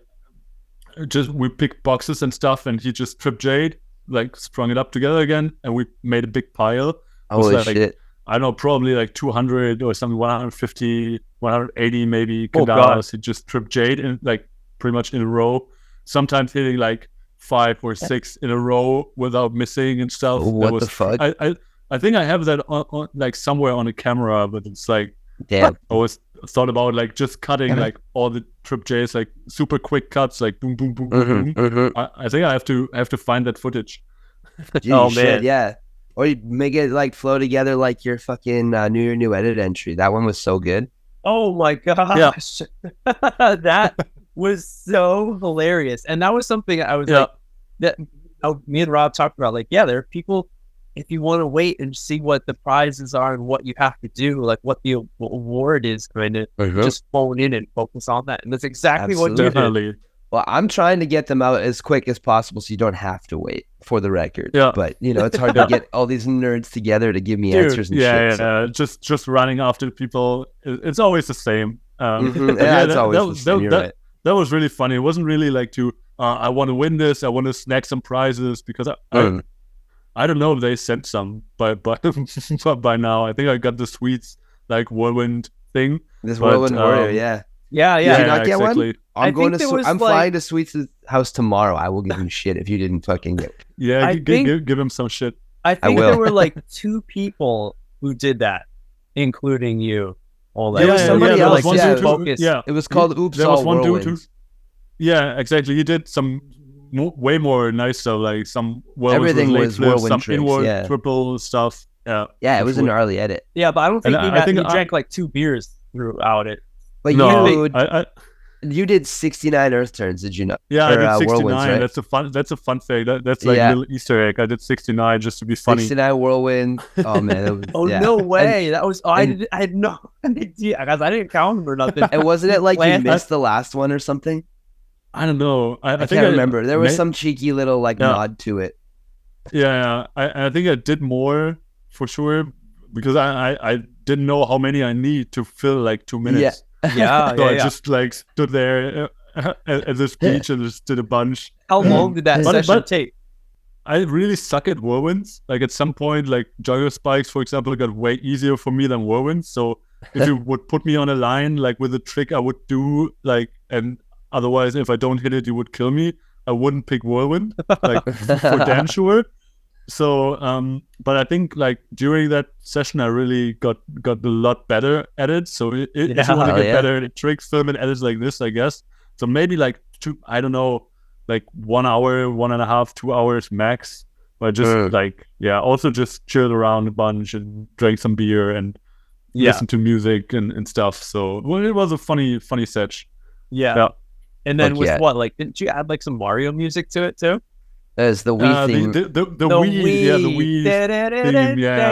Speaker 3: just we picked boxes and stuff, and he just trip Jade, like strung it up together again, and we made a big pile.
Speaker 1: Holy shit.
Speaker 3: I don't know, probably like 200 or something, 150, 180 maybe kendamas. He just trip Jade in like pretty much in a row. Sometimes hitting like 5 or 6 in a row without missing and stuff.
Speaker 1: What the fuck?
Speaker 3: I think I have that on like somewhere on a camera, but it's like
Speaker 1: damn.
Speaker 3: I always thought about like just cutting like all the trip J's, like super quick cuts, like boom, boom, boom, boom, boom. I think I have to find that footage.
Speaker 1: Jeez, shit, yeah. Or you make it like flow together like your fucking new edit entry. That one was so good.
Speaker 2: Oh my gosh. That was so hilarious. And that was something I was like, that me and Rob talked about. Like, yeah, there are people, if you want to wait and see what the prizes are and what you have to do, like what the award is, kind of just phone in and focus on that. And that's exactly what you did.
Speaker 1: Well, I'm trying to get them out as quick as possible so you don't have to wait, for the record. Yeah. But, you know, it's hard to get all these nerds together to give me answers and shit.
Speaker 3: Yeah, just running after people. It's always the same.
Speaker 1: It's always the same.
Speaker 3: That was really funny. It wasn't really like I want to win this. I want to snag some prizes because I don't know if they sent some by now. I think I got the sweets like whirlwind thing.
Speaker 1: This whirlwind warrior, yeah.
Speaker 2: Yeah.
Speaker 1: Did you not get
Speaker 3: exactly.
Speaker 1: one? I'm flying to Sweets' house tomorrow. I will give him shit if you didn't fucking get it.
Speaker 3: Yeah, give him some shit.
Speaker 2: I think there were like 2 people who did that, including you.
Speaker 1: There was somebody else.
Speaker 2: It
Speaker 1: was called Oops
Speaker 3: there
Speaker 1: All
Speaker 3: was one
Speaker 1: Whirlwinds.
Speaker 3: Yeah, exactly. He did some way more nice stuff, like some
Speaker 1: everything was whirlwind
Speaker 3: some
Speaker 1: tricks,
Speaker 3: inward triple stuff.
Speaker 1: Yeah, it was an early edit.
Speaker 2: Yeah, but I don't think he drank like 2 beers throughout it.
Speaker 1: But you did 69 Earth turns, did you know?
Speaker 3: Yeah, I did 69.
Speaker 1: Right?
Speaker 3: That's a fun fact. That's like a little Easter egg. I did 69 just to be funny.
Speaker 1: 69 whirlwind. Oh man.
Speaker 2: No way. That was I had no idea because I didn't count them or nothing.
Speaker 1: And wasn't it like you missed the last one or something?
Speaker 3: I don't know. I
Speaker 1: can't remember. There was some cheeky little like nod to it.
Speaker 3: Yeah. I think I did more for sure because I didn't know how many I need to fill like 2 minutes.
Speaker 2: Yeah.
Speaker 3: So I just like stood there at the speech and just did a bunch.
Speaker 2: How long did that session take?
Speaker 3: I really suck at whirlwinds. Like at some point, like gyro spikes, for example, got way easier for me than whirlwinds. So if you would put me on a line, like with a trick I would do, like, and otherwise if I don't hit it, you would kill me. I wouldn't pick whirlwind, like for damn sure. So, but I think like during that session, I really got a lot better at it. So if you want to get better at tricks, film and edits like this, I guess. So maybe like 2, I don't know, like 1 hour, 1.5, 2 hours max. But just also just chilled around a bunch and drank some beer and listened to music and stuff. So it was a funny setch.
Speaker 2: Yeah. And then what? Like, didn't you add like some Mario music to it too?
Speaker 1: As the Wii theme.
Speaker 3: The Wii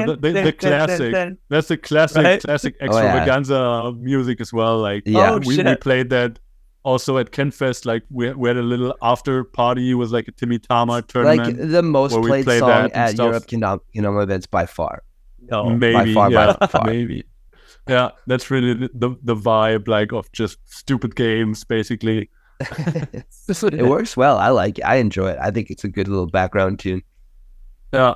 Speaker 3: theme, the classic. That's the classic extravaganza music as well. Like, we played that also at KenFest. Like, we had a little after party with like a Timmy Tama tournament.
Speaker 1: Like the most played song at Europe Kendama events by far.
Speaker 3: Maybe,
Speaker 1: by far.
Speaker 3: Maybe. Yeah, that's really the vibe, like, of just stupid games, basically.
Speaker 1: It works well. I like it. I enjoy it. I think it's a good little background tune.
Speaker 3: Yeah,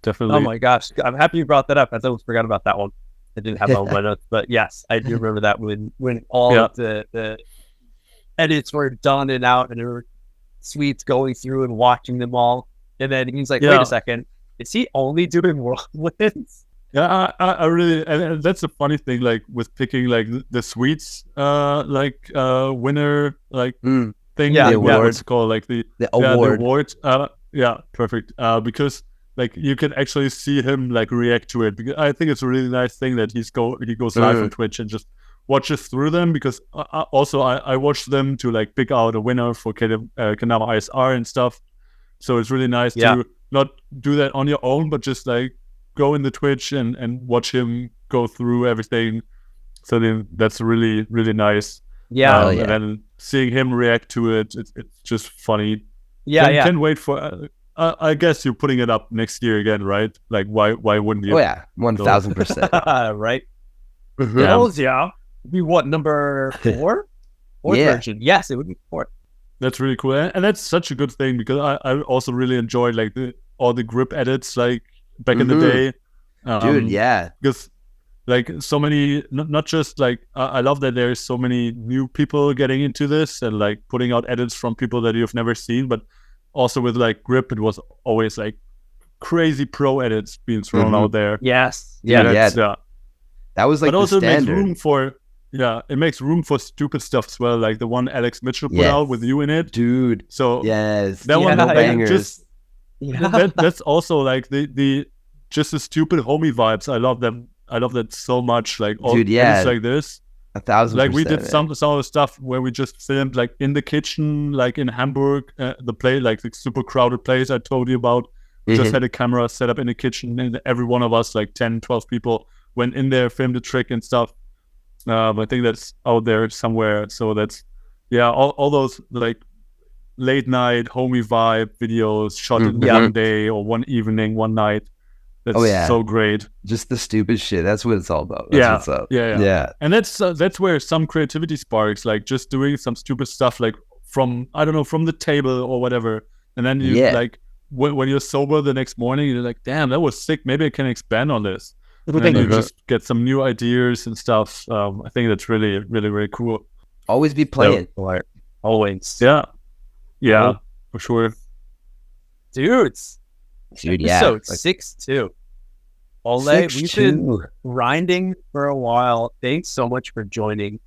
Speaker 3: definitely.
Speaker 2: Oh my gosh, I'm happy you brought that up. I almost forgot about that one. I didn't have that on my notes, but yes, I do remember that when all of the edits were done and out, and there were Sweets going through and watching them all, and then he's like, "Wait a second, is he only doing whirlwinds?
Speaker 3: Yeah, I really, and that's a funny thing, like with picking like the sweets, winner thing.
Speaker 2: Yeah,
Speaker 3: like, what's it called? Like the
Speaker 1: award.
Speaker 3: The award. Yeah, perfect. Because like you can actually see him like react to it. Because I think it's a really nice thing that he goes live on Twitch and just watches through them. Because I watch them to like pick out a winner for Kendama ISR and stuff. So it's really nice to not do that on your own, but just like go in the Twitch and watch him go through everything. So then that's really, really nice.
Speaker 2: Yeah.
Speaker 3: And then seeing him react to it, it's just funny.
Speaker 2: Yeah.
Speaker 3: Can't wait for. I guess you're putting it up next year again, right? Like why wouldn't you?
Speaker 1: Oh yeah, 1000%.
Speaker 2: Right.
Speaker 3: Yeah.
Speaker 2: Be what, number 4? Fourth version. Yes, it would be 4.
Speaker 3: That's really cool, and that's such a good thing because I also really enjoyed like all the grip edits like back in the day,
Speaker 1: dude. Yeah,
Speaker 3: because like so many, not just like I love that there's so many new people getting into this and like putting out edits from people that you've never seen, but also with like grip, it was always like crazy pro edits being thrown out there.
Speaker 2: Yes,
Speaker 1: that was like. But also
Speaker 3: it makes room for. Yeah, it makes room for stupid stuff as well, like the one Alex Mitchell put out with you in it,
Speaker 1: dude.
Speaker 3: So
Speaker 1: that
Speaker 3: one,
Speaker 1: bangers.
Speaker 3: That's also like the just the stupid homie vibes. I love them. I love that so much. Like all things like this,
Speaker 1: 1000%.
Speaker 3: Like we did some of the stuff where we just filmed like in the kitchen, like in Hamburg, the super crowded place I told you about. Just had a camera set up in the kitchen, and every one of us, like 10, 12 people, went in there, filmed the trick and stuff. I think that's out there somewhere. So that's, all those like late night homie vibe videos shot in one day or one evening, one night. That's so great.
Speaker 1: Just the stupid shit. That's what it's all about. That's what's up.
Speaker 3: Yeah. And that's where some creativity sparks, like just doing some stupid stuff, like from the table or whatever. And then you like when you're sober the next morning, you're like, damn, that was sick. Maybe I can expand on this. And then you just get some new ideas and stuff. I think that's really, really, really cool.
Speaker 1: Always be playing.
Speaker 2: Always.
Speaker 3: Yeah, for sure.
Speaker 2: Dudes.
Speaker 1: Dude,
Speaker 2: Episode 6-2. Ole, we've been grinding for a while. Thanks so much for joining.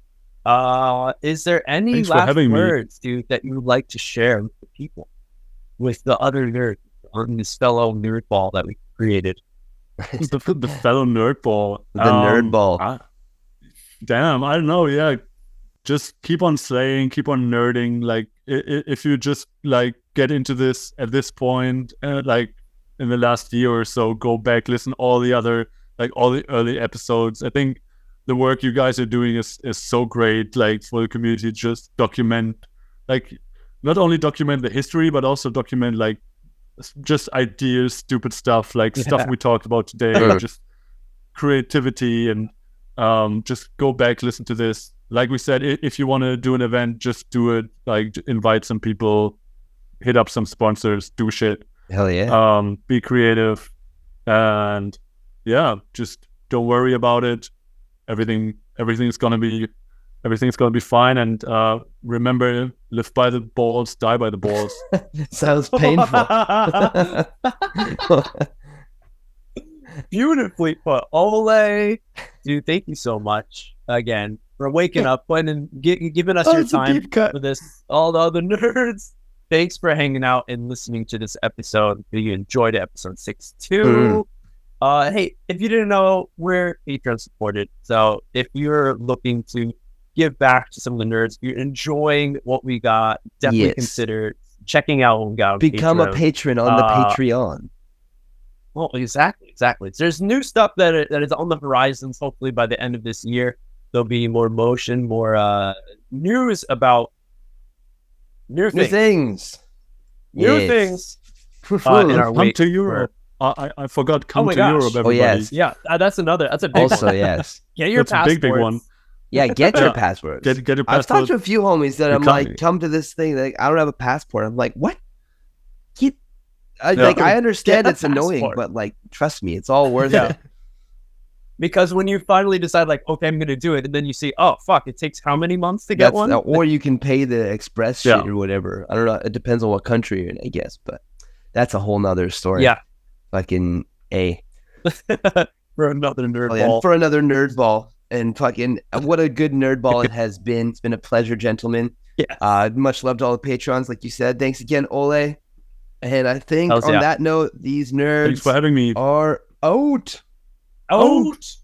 Speaker 2: Is there any last words, dude, that you would like to share with the people, with the other nerds on this fellow nerd ball that we created?
Speaker 3: the fellow nerd ball.
Speaker 1: The nerd ball.
Speaker 3: Damn, I don't know. Yeah, just keep on slaying, keep on nerding. Like if you just like get into this at this point, like in the last year or so, go back, listen all the early episodes. I think the work you guys are doing is so great. Like for the community, just document, like not only document the history, but also document like just ideas, stupid stuff, like stuff we talked about today, just creativity, and just go back, listen to this. Like we said, if you want to do an event, just do it. Like invite some people, hit up some sponsors, do shit.
Speaker 1: Hell yeah.
Speaker 3: Be creative, and just don't worry about it. Everything's gonna be fine. And remember, live by the balls, die by the balls.
Speaker 1: Sounds painful.
Speaker 2: Beautifully put, Ole. Dude, thank you so much again for waking up and giving us your time for this. All the other nerds, thanks for hanging out and listening to this episode. If you enjoyed episode 6-2. Hey, if you didn't know, we're Patreon supported. So if you're looking to give back to some of the nerds, if you're enjoying what we got, definitely consider checking out what we got on
Speaker 1: Become
Speaker 2: Patreon.
Speaker 1: A patron on the Patreon.
Speaker 2: Well, exactly. There's new stuff that is on the horizons. Hopefully by the end of this year, there'll be more motion, more news about new things. New things. In our
Speaker 3: come to Europe. I forgot. Come to Europe, everybody.
Speaker 1: Oh yes.
Speaker 2: Yeah, that's a big
Speaker 1: also
Speaker 2: one.
Speaker 1: Yes.
Speaker 2: Get your passports.
Speaker 3: Big one.
Speaker 1: Yeah, get your passports.
Speaker 3: Get your passport.
Speaker 1: I've talked to a few homies that I'm like, come to this thing. Like, I don't have a passport. I'm like, what? Like, I understand it's annoying, but like, trust me, it's all worth it.
Speaker 2: Because when you finally decide, like, okay, I'm going to do it, and then you see, oh, fuck, it takes how many months to get one?
Speaker 1: Or you can pay the express shit or whatever. I don't know. It depends on what country you're in, I guess, but that's a whole nother story.
Speaker 2: Yeah.
Speaker 1: fucking A.
Speaker 2: For another nerd
Speaker 1: Oh, yeah,
Speaker 2: ball.
Speaker 1: for another nerd ball. And fucking what a good nerd ball it has been. It's been a pleasure, gentlemen.
Speaker 2: Yeah.
Speaker 1: Much love to all the patrons, like you said. Thanks again, Ole. And I think on that note, these nerds
Speaker 3: Thanks for having me.
Speaker 1: are out.
Speaker 2: Out.